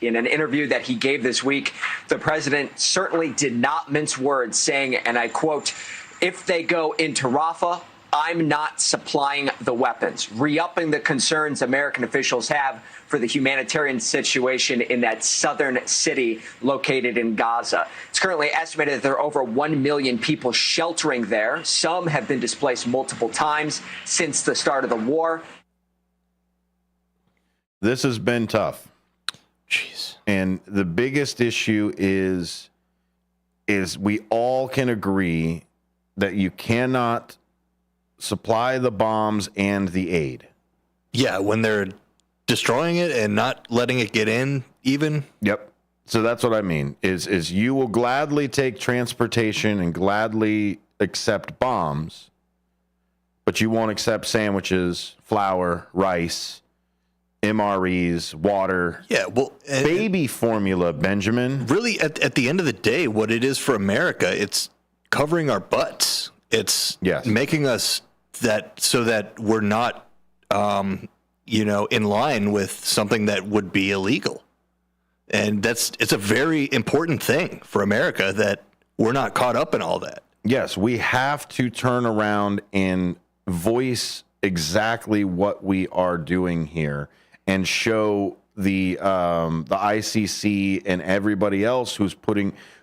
Speaker 3: In an interview that he gave this week, the president certainly did not mince words, saying, and I quote, "If they go into Rafah, I'm not supplying the weapons," re-upping the concerns American officials have for the humanitarian situation in that southern city located in Gaza. It's currently estimated that there are over 1 million people sheltering there. Some have been displaced multiple times since the start of the war.
Speaker 19: This has been tough.
Speaker 18: Jeez.
Speaker 19: And the biggest issue is we all can agree that you cannot supply the bombs and the aid.
Speaker 18: Yeah, when they're destroying it and not letting it get in even.
Speaker 19: Yep. So that's what I mean is you will gladly take transportation and gladly accept bombs, but you won't accept sandwiches, flour, rice, MREs, water.
Speaker 18: Yeah, well,
Speaker 19: baby formula, Benjamin.
Speaker 18: Really, at the end of the day, what it is for America, it's covering our butts. It's making us that so that we're not, in line with something that would be illegal. And it's a very important thing for America that we're not caught up in all that.
Speaker 19: Yes, we have to turn around and voice exactly what we are doing here and show the ICC and everybody else who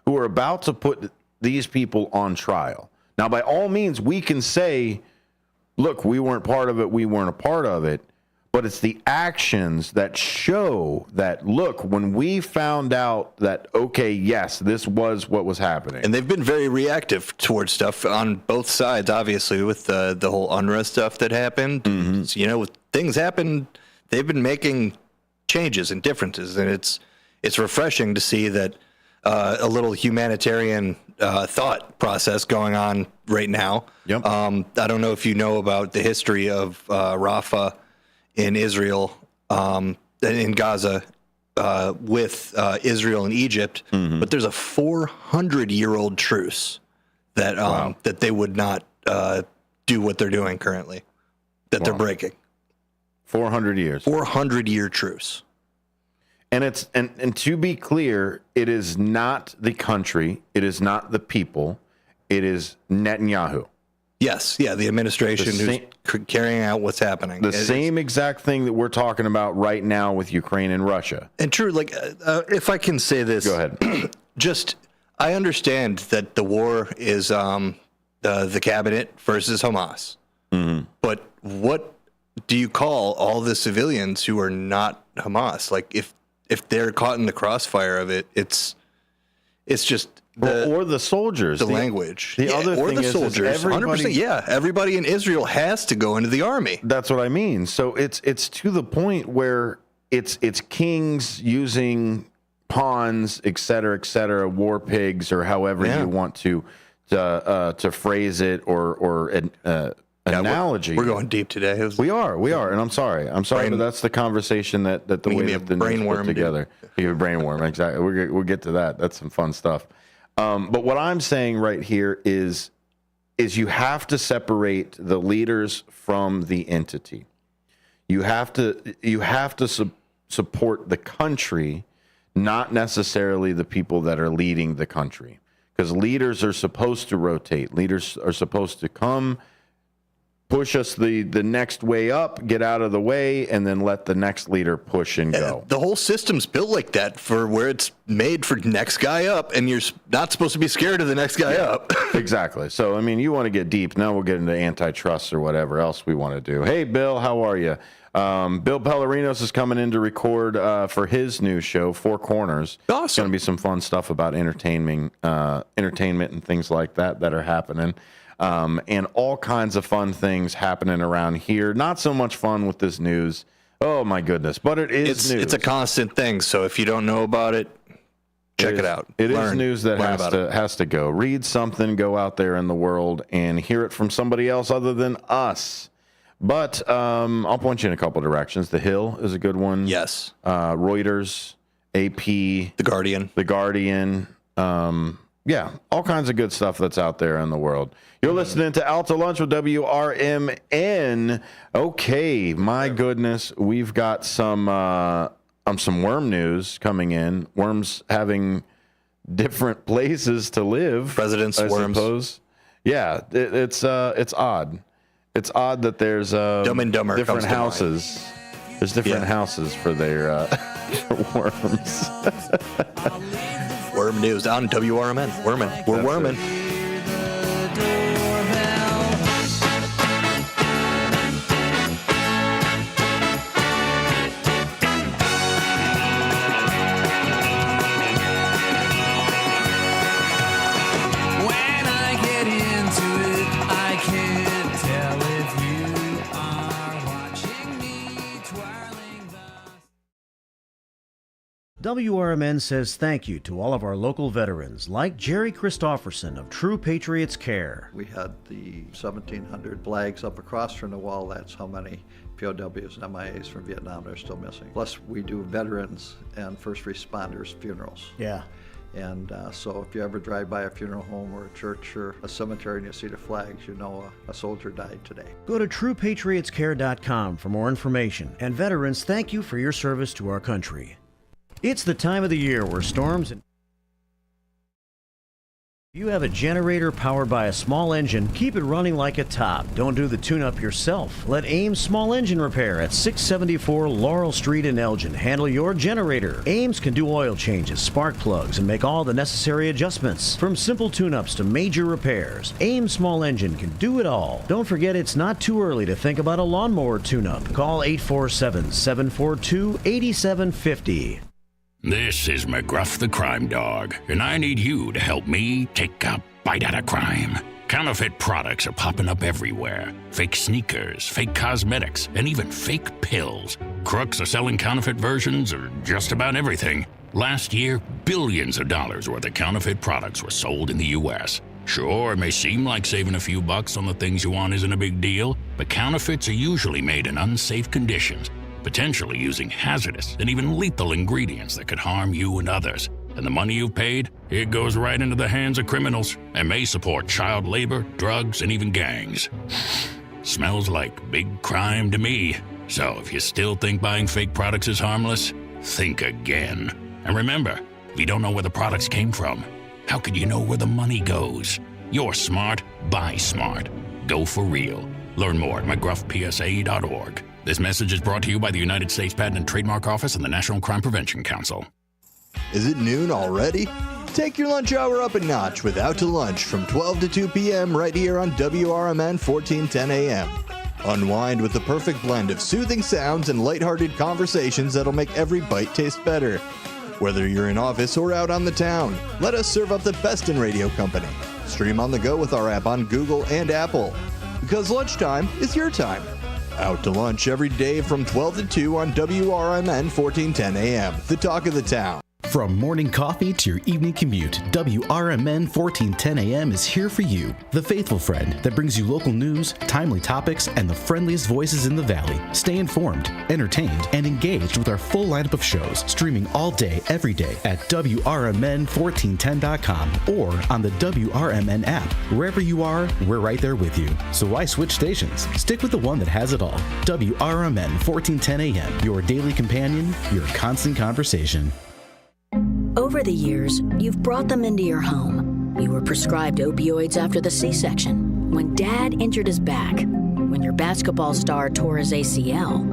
Speaker 19: are about to put these people on trial. Now, by all means, we can say, look, we weren't part of it, we weren't a part of it, but it's the actions that show that, look, when we found out that, okay, yes, this was what was happening.
Speaker 18: And they've been very reactive towards stuff on both sides, obviously, with the whole UNRWA stuff that happened. Mm-hmm. With things happen, they've been making changes and differences, and it's refreshing to see that a little humanitarian thought process going on right now.
Speaker 19: Yep.
Speaker 18: I don't know if you know about the history of Rafah in Israel, in Gaza, with Israel and Egypt, but there's a 400-year-old truce that that they would not do what they're doing currently, that they're breaking.
Speaker 19: 400 years.
Speaker 18: 400-year truce.
Speaker 19: And it's and to be clear, it is not the country, it is not the people, it is Netanyahu.
Speaker 18: Yes, yeah, the administration who's carrying out what's happening.
Speaker 19: The same exact thing that we're talking about right now with Ukraine and Russia.
Speaker 18: And true, like, if I can say this.
Speaker 19: Go ahead.
Speaker 18: I understand that the war is the cabinet versus Hamas. But what do you call all the civilians who are not Hamas? Like, if they're caught in the crossfire of it, it's just...
Speaker 19: or the soldiers.
Speaker 18: The language.
Speaker 19: The other
Speaker 18: or
Speaker 19: thing
Speaker 18: the
Speaker 19: is
Speaker 18: soldiers. 100%. Yeah, everybody in Israel has to go into the army.
Speaker 19: That's what I mean. So it's to the point where it's kings using pawns, et cetera, war pigs, or however you want to phrase it, or analogy.
Speaker 18: We're going deep today.
Speaker 19: We are, and I'm sorry, but that's the conversation that the way that the news put together. You have a brainworm, exactly. We'll get to that. That's some fun stuff. But what I'm saying right here is you have to separate the leaders from the entity. You have to support the country, not necessarily the people that are leading the country, because leaders are supposed to rotate. Leaders are supposed to come, push us the next way up, get out of the way, and then let the next leader push and go.
Speaker 18: The whole system's built like that, for where it's made for next guy up, and you're not supposed to be scared of the next guy up.
Speaker 19: Exactly. So, I mean, you want to get deep. Now we'll get into antitrust or whatever else we want to do. Hey, Bill, how are you? Bill Pellerinos is coming in to record for his new show, Four Corners.
Speaker 18: Awesome.
Speaker 19: It's going to be some fun stuff about entertainment and things like that are happening. And all kinds of fun things happening around here. Not so much fun with this news. Oh, my goodness. But it is news.
Speaker 18: It's a constant thing. So if you don't know about it, check it out.
Speaker 19: It is news that has to go. Read something, go out there in the world, and hear it from somebody else other than us. But I'll point you in a couple directions. The Hill is a good one.
Speaker 18: Yes.
Speaker 19: Reuters, AP.
Speaker 18: The Guardian.
Speaker 19: Yeah, all kinds of good stuff that's out there in the world. You're listening to Out to Lunch with WRMN. Okay, my goodness, we've got some worm news coming in. Worms having different places to live.
Speaker 18: President's worms.
Speaker 19: Suppose. Yeah, it's odd. It's odd that there's
Speaker 18: Dumb and Dumber
Speaker 19: different houses. There's different houses for their for worms.
Speaker 18: Worm news on WRMN. We're worming.
Speaker 6: WRMN says thank you to all of our local veterans, like Jerry Christofferson of True Patriots Care.
Speaker 8: We had the 1,700 flags up across from the wall. That's how many POWs and MIAs from Vietnam are still missing. Plus, we do veterans and first responders funerals.
Speaker 6: Yeah.
Speaker 8: And so if you ever drive by a funeral home or a church or a cemetery and you see the flags, you know a soldier died today.
Speaker 6: Go to TruePatriotsCare.com for more information. And veterans, thank you for your service to our country. It's the time of the year where storms and... If you have a generator powered by a small engine, keep it running like a top. Don't do the tune-up yourself. Let Ames Small Engine Repair at 674 Laurel Street in Elgin handle your generator. Ames can do oil changes, spark plugs, and make all the necessary adjustments. From simple tune-ups to major repairs, Ames Small Engine can do it all. Don't forget, it's not too early to think about a lawnmower tune-up. Call 847-742-8750.
Speaker 9: This is McGruff the Crime Dog, and I need you to help me take a bite out of crime. Counterfeit products are popping up everywhere. Fake sneakers, fake cosmetics, and even fake pills. Crooks are selling counterfeit versions of just about everything. Last year, billions of dollars worth of counterfeit products were sold in the U.S. Sure, it may seem like saving a few bucks on the things you want isn't a big deal, but counterfeits are usually made in unsafe conditions, potentially using hazardous and even lethal ingredients that could harm you and others. And the money you've paid, it goes right into the hands of criminals and may support child labor, drugs, and even gangs. Smells like big crime to me. So if you still think buying fake products is harmless, think again. And remember, if you don't know where the products came from, how could you know where the money goes? You're smart, buy smart. Go for real. Learn more at mcgruffpsa.org. This message is brought to you by the United States Patent and Trademark Office and the National Crime Prevention Council.
Speaker 2: Is it noon already? Take your lunch hour up a notch with Out to Lunch from 12 to 2 p.m. right here on WRMN 1410 a.m. Unwind with the perfect blend of soothing sounds and lighthearted conversations that'll make every bite taste better. Whether you're in office or out on the town, let us serve up the best in radio company. Stream on the go with our app on Google and Apple. Because lunchtime is your time. Out to Lunch every day from 12 to 2 on WRMN 1410 a.m., the talk of the town.
Speaker 10: From morning coffee to your evening commute, WRMN 1410 AM is here for you. The faithful friend that brings you local news, timely topics, and the friendliest voices in the Valley. Stay informed, entertained, and engaged with our full lineup of shows, streaming all day, every day at WRMN1410.com or on the WRMN app. Wherever you are, we're right there with you. So why switch stations? Stick with the one that has it all. WRMN 1410 AM, your daily companion, your constant conversation.
Speaker 12: Over the years, you've brought them into your home. You were prescribed opioids after the C-section, when Dad injured his back, when your basketball star tore his ACL.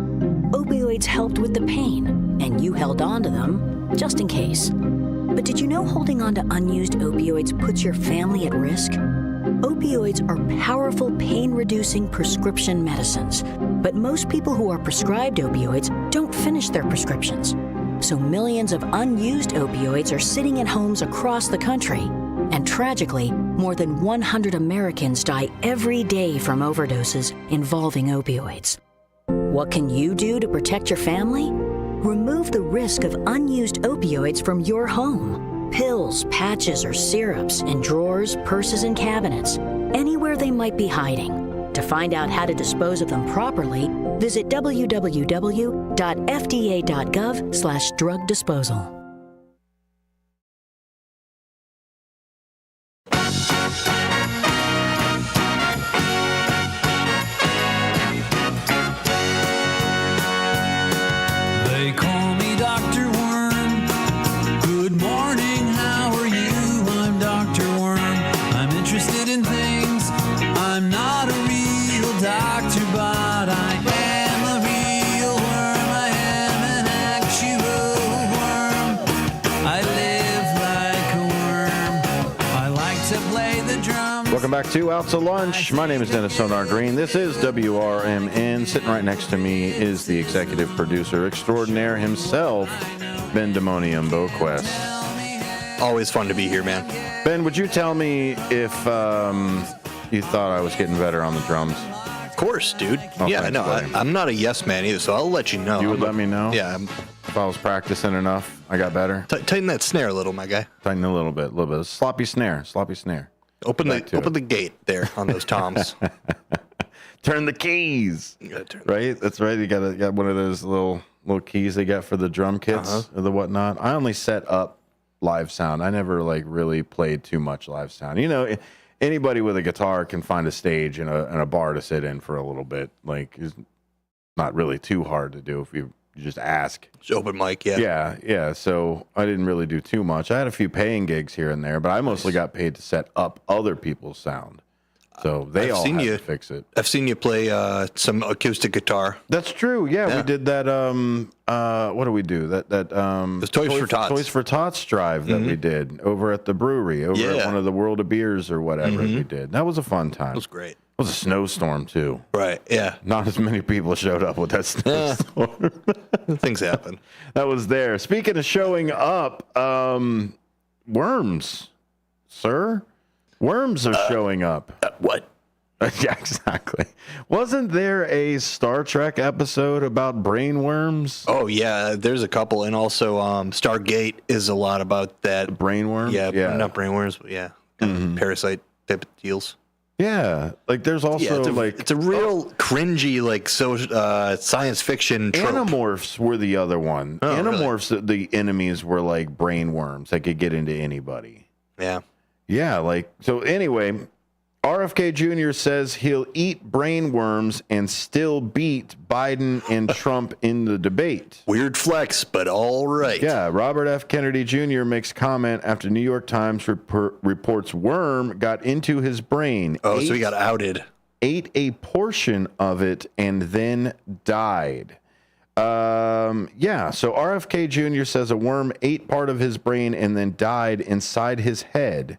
Speaker 12: Opioids helped with the pain, and you held on to them just in case. But did you know holding on to unused opioids puts your family at risk? Opioids are powerful pain-reducing prescription medicines, but most people who are prescribed opioids don't finish their prescriptions. So millions of unused opioids are sitting in homes across the country. And tragically, more than 100 Americans die every day from overdoses involving opioids. What can you do to protect your family? Remove the risk of unused opioids from your home. Pills, patches, or syrups in drawers, purses, and cabinets, anywhere they might be hiding. To find out how to dispose of them properly, visit www.fda.gov/drug disposal.
Speaker 13: They call me Dr. Worm. Good morning, how are you? I'm Dr. Worm. I'm interested in things. I'm not a real doctor, but I am a real worm. I am an actual worm. I live like a worm. I like to play the drums.
Speaker 19: Welcome back to Out to Lunch. My name is Dennis Sonar Green. This is WRMN. Sitting right next to me is the executive producer extraordinaire himself, Ben Demonium Boquest.
Speaker 18: Always fun to be here, man.
Speaker 19: Ben, would you tell me if you thought I was getting better on the drums?
Speaker 18: Of course, dude.
Speaker 19: Oh,
Speaker 18: yeah,
Speaker 19: thanks,
Speaker 18: no,
Speaker 19: buddy.
Speaker 18: I'm not a yes man either, so I'll let you know.
Speaker 19: You would let me know?
Speaker 18: Yeah.
Speaker 19: If I was practicing enough, I got better?
Speaker 18: Tighten that snare a little, my guy.
Speaker 19: Tighten a little bit. Sloppy snare.
Speaker 18: Open the gate there on those toms.
Speaker 19: Turn the keys. Right? That's right. You got one of those little keys they got for the drum kits or the whatnot. I only set up live sound. I never really played too much live sound. You know, anybody with a guitar can find a stage and a bar to sit in for a little bit. It's not really too hard to do if you just ask.
Speaker 18: It's open mic, yeah.
Speaker 19: Yeah. So I didn't really do too much. I had a few paying gigs here and there, but I mostly got paid to set up other people's sound. So they all had to fix it.
Speaker 18: I've seen you play some acoustic guitar.
Speaker 19: That's true. Yeah, we did that. What do we do? That
Speaker 18: Toys for Tots.
Speaker 19: Toys for Tots drive that we did over at the brewery, over at one of the World of Beers or whatever we did. That was a fun time. It
Speaker 18: was great.
Speaker 19: It was a snowstorm too.
Speaker 18: Right. Yeah.
Speaker 19: Not as many people showed up with that snowstorm.
Speaker 18: Things happen.
Speaker 19: That was there. Speaking of showing up, worms, sir. Worms are showing up.
Speaker 18: What?
Speaker 19: Yeah, exactly. Wasn't there a Star Trek episode about brain worms?
Speaker 18: Oh, yeah. There's a couple. And also Stargate is a lot about that.
Speaker 19: Brain worm?
Speaker 18: Yeah. Not brain worms, but yeah. Parasite type of deals.
Speaker 19: Yeah, like there's also
Speaker 18: it's a real cringy science fiction trope.
Speaker 19: Animorphs were the other one.
Speaker 18: Oh,
Speaker 19: Animorphs, the enemies were like brain worms that could get into anybody.
Speaker 18: Yeah.
Speaker 19: Yeah, like, so anyway, RFK Jr. says he'll eat brain worms and still beat Biden and Trump in the debate.
Speaker 18: Weird flex, but all right.
Speaker 19: Yeah, Robert F. Kennedy Jr. makes comment after New York Times reports worm got into his brain.
Speaker 18: So he got outed.
Speaker 19: Ate a portion of it and then died. So RFK Jr. says a worm ate part of his brain and then died inside his head.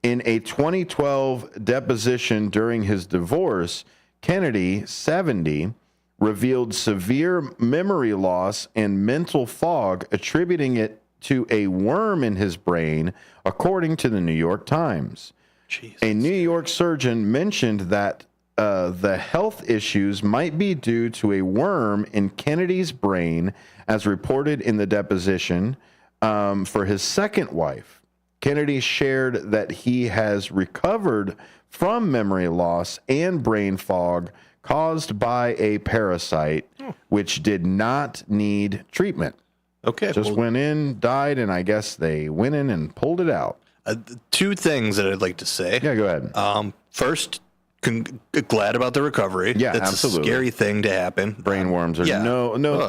Speaker 19: In a 2012 deposition during his divorce, Kennedy, 70, revealed severe memory loss and mental fog, attributing it to a worm in his brain, according to the New York Times.
Speaker 18: Jesus.
Speaker 19: A New York surgeon mentioned that the health issues might be due to a worm in Kennedy's brain, as reported in the deposition for his second wife. Kennedy shared that he has recovered from memory loss and brain fog caused by a parasite, which did not need treatment.
Speaker 18: Okay.
Speaker 19: Just went in, died, and I guess they went in and pulled it out.
Speaker 18: Two things that I'd like to say.
Speaker 19: Yeah, go ahead.
Speaker 18: First, glad about the recovery.
Speaker 19: Yeah,
Speaker 18: that's
Speaker 19: absolutely.
Speaker 18: a scary thing to happen.
Speaker 19: Brain worms are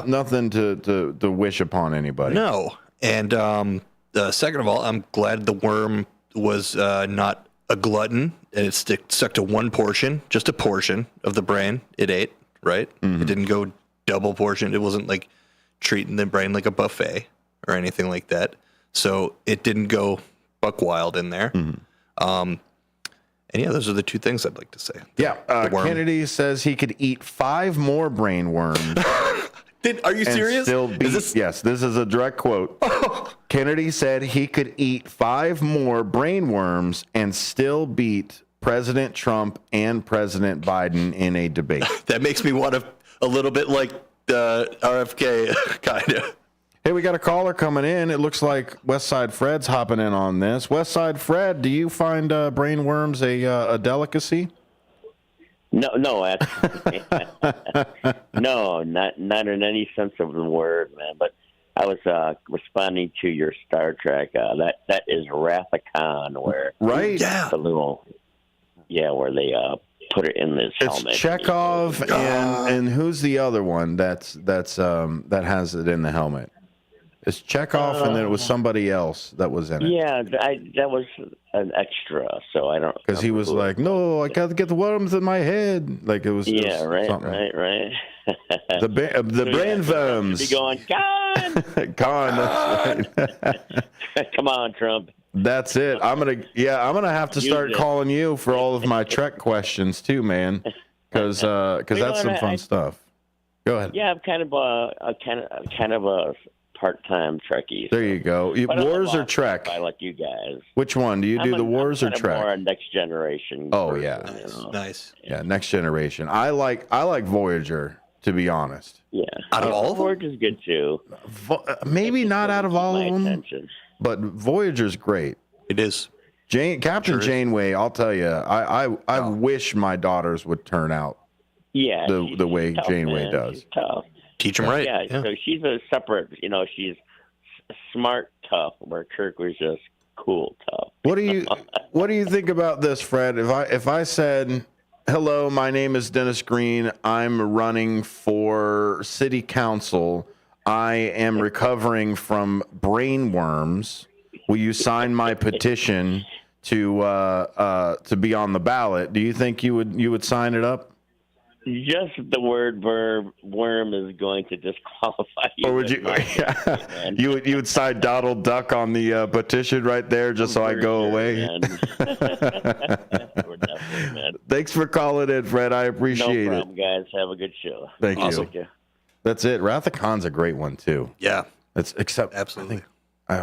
Speaker 19: nothing to wish upon anybody.
Speaker 18: No. And second of all, I'm glad the worm was not a glutton and it stuck to one portion, just a portion of the brain it ate, right?
Speaker 19: Mm-hmm.
Speaker 18: It didn't go double portion. It wasn't like treating the brain like a buffet or anything like that. So it didn't go buck wild in there.
Speaker 19: Mm-hmm.
Speaker 18: And yeah, those are the two things I'd like to say.
Speaker 19: Kennedy says he could eat 5 more brain worms.
Speaker 18: Are you serious?
Speaker 19: Yes, this is a direct quote. Kennedy said he could eat 5 more brain worms and still beat President Trump and President Biden in a debate.
Speaker 18: That makes me want a little bit like RFK, kind of.
Speaker 19: Hey, we got a caller coming in. It looks like Westside Fred's hopping in on this. Westside Fred, do you find brain worms a delicacy?
Speaker 14: No, actually, no, not in any sense of the word, man. But I was responding to your Star Trek. That is Wrath of Khan, where the little, where they put it in this helmet.
Speaker 19: It's Chekhov and who's the other one that has it in the helmet? It's Chekhov, and then it was somebody else that was in it.
Speaker 14: Yeah, that was an extra, so I don't.
Speaker 19: Because he was like, "No, I got to get the worms in my head." Like it was.
Speaker 14: Yeah, right.
Speaker 19: The brain worms.
Speaker 14: Be going, Khan.
Speaker 19: Khan. That's right.
Speaker 14: Come on, Trump.
Speaker 19: That's it. I'm gonna have to start calling you for all of my Trek questions too, man. Because that's some fun stuff. Go ahead.
Speaker 14: Yeah, I'm kind of a part-time Trekkie.
Speaker 19: There you go. Wars or Trek?
Speaker 14: I like you guys.
Speaker 19: Which one? Do you do the Wars or Trek?
Speaker 14: More Next Generation.
Speaker 19: Oh
Speaker 14: person,
Speaker 19: yeah,
Speaker 18: nice.
Speaker 19: Yeah, Next Generation. I like Voyager, to be honest.
Speaker 14: Yeah,
Speaker 18: out of all of them,
Speaker 14: Voyager's good too.
Speaker 19: Maybe not out of all of them, but Voyager's great.
Speaker 18: It is.
Speaker 19: Captain Janeway. I'll tell you, I wish my daughters would turn out.
Speaker 14: Yeah,
Speaker 19: the way
Speaker 14: tough,
Speaker 19: Janeway
Speaker 14: man.
Speaker 19: does.
Speaker 14: She's tough.
Speaker 18: Teach them right.
Speaker 14: Yeah, so she's a separate, she's smart tough, where Kirk was just cool tough.
Speaker 19: What do you think about this, Fred? If I said, "Hello, my name is Dennis Green. I'm running for city council. I am recovering from brain worms. Will you sign my petition to be on the ballot?" Do you think you would sign it up?
Speaker 14: Just the word worm is going to disqualify you.
Speaker 19: Or would you? You would sign Donald Duck on the petition right there, just so I go away. Thanks for calling in, Fred. I appreciate
Speaker 14: it. No problem, guys. Have a good show.
Speaker 19: Thank you. That's it. Wrath of Khan's a great one too.
Speaker 18: Yeah. Absolutely.
Speaker 19: I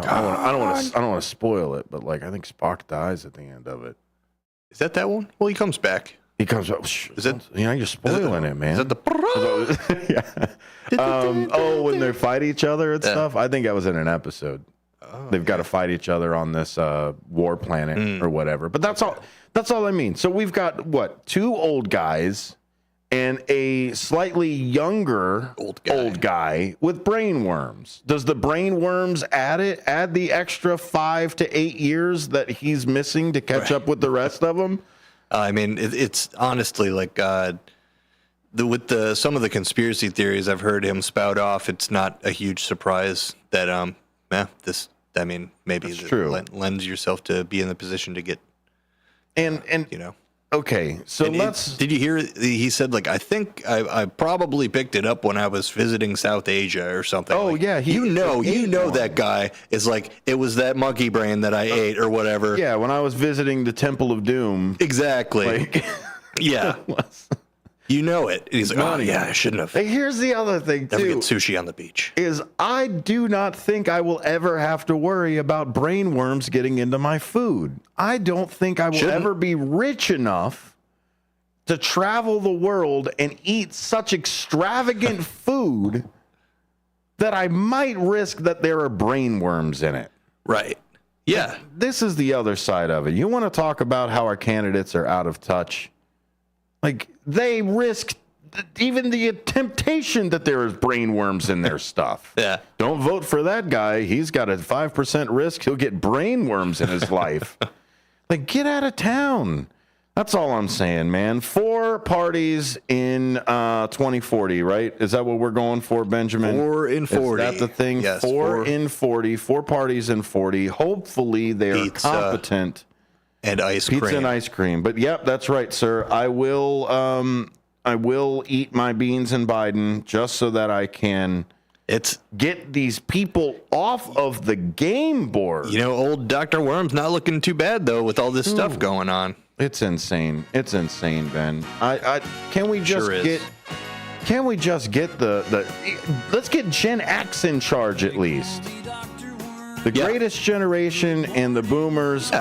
Speaker 19: don't want to spoil it, but I think Spock dies at the end of it.
Speaker 18: Is that one? Well, he comes back.
Speaker 19: He comes up. Is it? You're spoiling it, man.
Speaker 18: Is that
Speaker 19: the? Yeah. When they fight each other and stuff. I think that was in an episode. They've got to fight each other on this war planet or whatever. But that's all. That's all I mean. So we've got what, 2 old guys and a slightly younger old guy with brain worms. Does the brain worms add the extra 5 to 8 years that he's missing to catch up with the rest of them?
Speaker 18: I mean, it's honestly like with some of the conspiracy theories I've heard him spout off, it's not a huge surprise that maybe lends yourself to be in the position to get
Speaker 19: and Okay, so
Speaker 18: did you hear? He said, like, I think I probably picked it up when I was visiting South Asia or something.
Speaker 19: Oh,
Speaker 18: like,
Speaker 19: yeah.
Speaker 18: You know that guy is like, it was that monkey brain that I ate or whatever.
Speaker 19: Yeah, when I was visiting the Temple of Doom.
Speaker 18: Exactly. Yeah. You know it. And he's like, oh, yeah, I shouldn't have.
Speaker 19: Hey, here's the other thing, too.
Speaker 18: Never get sushi on the beach.
Speaker 19: Is I do not think I will ever have to worry about brain worms getting into my food. I don't think I will ever be rich enough to travel the world and eat such extravagant food that I might risk that there are brain worms in it.
Speaker 18: Right. Yeah.
Speaker 19: Like, this is the other side of it. You want to talk about how our candidates are out of touch? Like, they risk even the temptation that there is brain worms in their stuff.
Speaker 18: Yeah.
Speaker 19: Don't vote for that guy. He's got a 5% risk. He'll get brain worms in his life. Like, get out of town. That's all I'm saying, man. 4 parties in 2040, right? Is that what we're going for, Benjamin?
Speaker 18: 4 in 40.
Speaker 19: Is that the thing?
Speaker 18: Yes,
Speaker 19: 4 in 40. 4 parties in 40. Hopefully they're competent.
Speaker 18: And ice cream.
Speaker 19: Pizza and ice cream. But yep, that's right, sir. I will eat my beans and Biden just so that I can get these people off of the game board.
Speaker 18: You know, old Dr. Worm's not looking too bad though with all this stuff going on.
Speaker 19: It's insane. It's insane, Ben. Can we just Can we just get let's get Gen X in charge at least. The greatest generation and the boomers.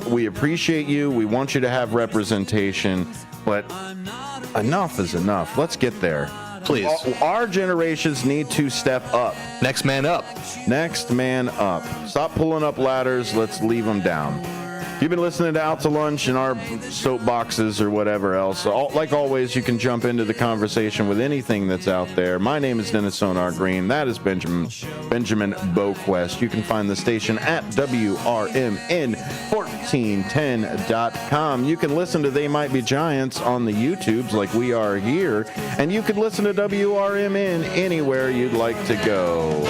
Speaker 19: We appreciate you. We want you to have representation, but enough is enough. Let's get there.
Speaker 18: Please.
Speaker 19: Our generations need to step up.
Speaker 18: Next man up.
Speaker 19: Next man up. Stop pulling up ladders. Let's leave them down. If you've been listening to Out to Lunch and our soapboxes or whatever else, like always, you can jump into the conversation with anything that's out there. My name is Dennis Sonar Green. That is Benjamin Boquest. You can find the station at WRMN1410.com. You can listen to They Might Be Giants on the YouTubes like we are here, and you can listen to WRMN anywhere you'd like to go.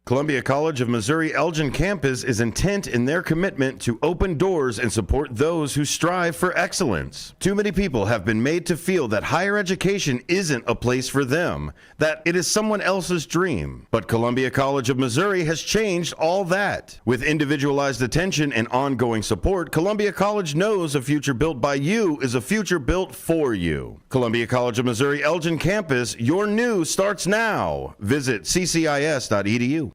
Speaker 19: Columbia College of Missouri Elgin campus is intent in their commitment to open doors and support those who strive for excellence. Too many people have been made to feel that higher education isn't a place for them, that it is someone else's dream. But Columbia College of Missouri has changed all that. With individualized attention and ongoing support, Columbia College knows a future built by you is a future built for you. Columbia College of Missouri Elgin campus, your new starts now. Visit ccis.edu.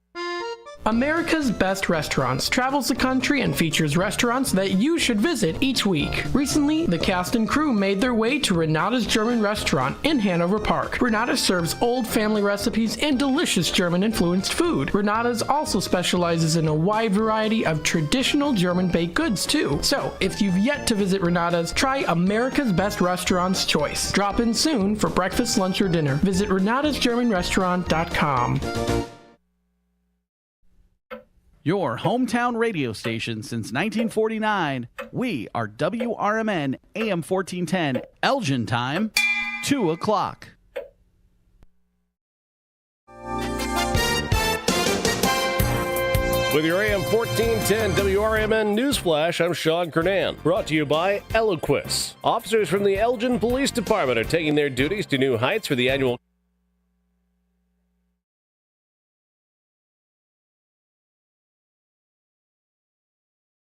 Speaker 11: America's Best Restaurants travels the country and features restaurants that you should visit each week. Recently, the cast and crew made their way to Renata's German Restaurant in Hanover Park. Renata serves old family recipes and delicious German-influenced food. Renata's also specializes in a wide variety of traditional German baked goods, too. So, if you've yet to visit Renata's, try America's Best Restaurants choice. Drop in soon for breakfast, lunch, or dinner. Visit renatasgermanrestaurant.com.
Speaker 7: Your hometown radio station since 1949. We are WRMN AM 1410, Elgin time, 2 o'clock.
Speaker 15: With your AM 1410 WRMN Newsflash, I'm Sean Kernan. Brought to you by Eloquist. Officers from the Elgin Police Department are taking their duties to new heights for the annual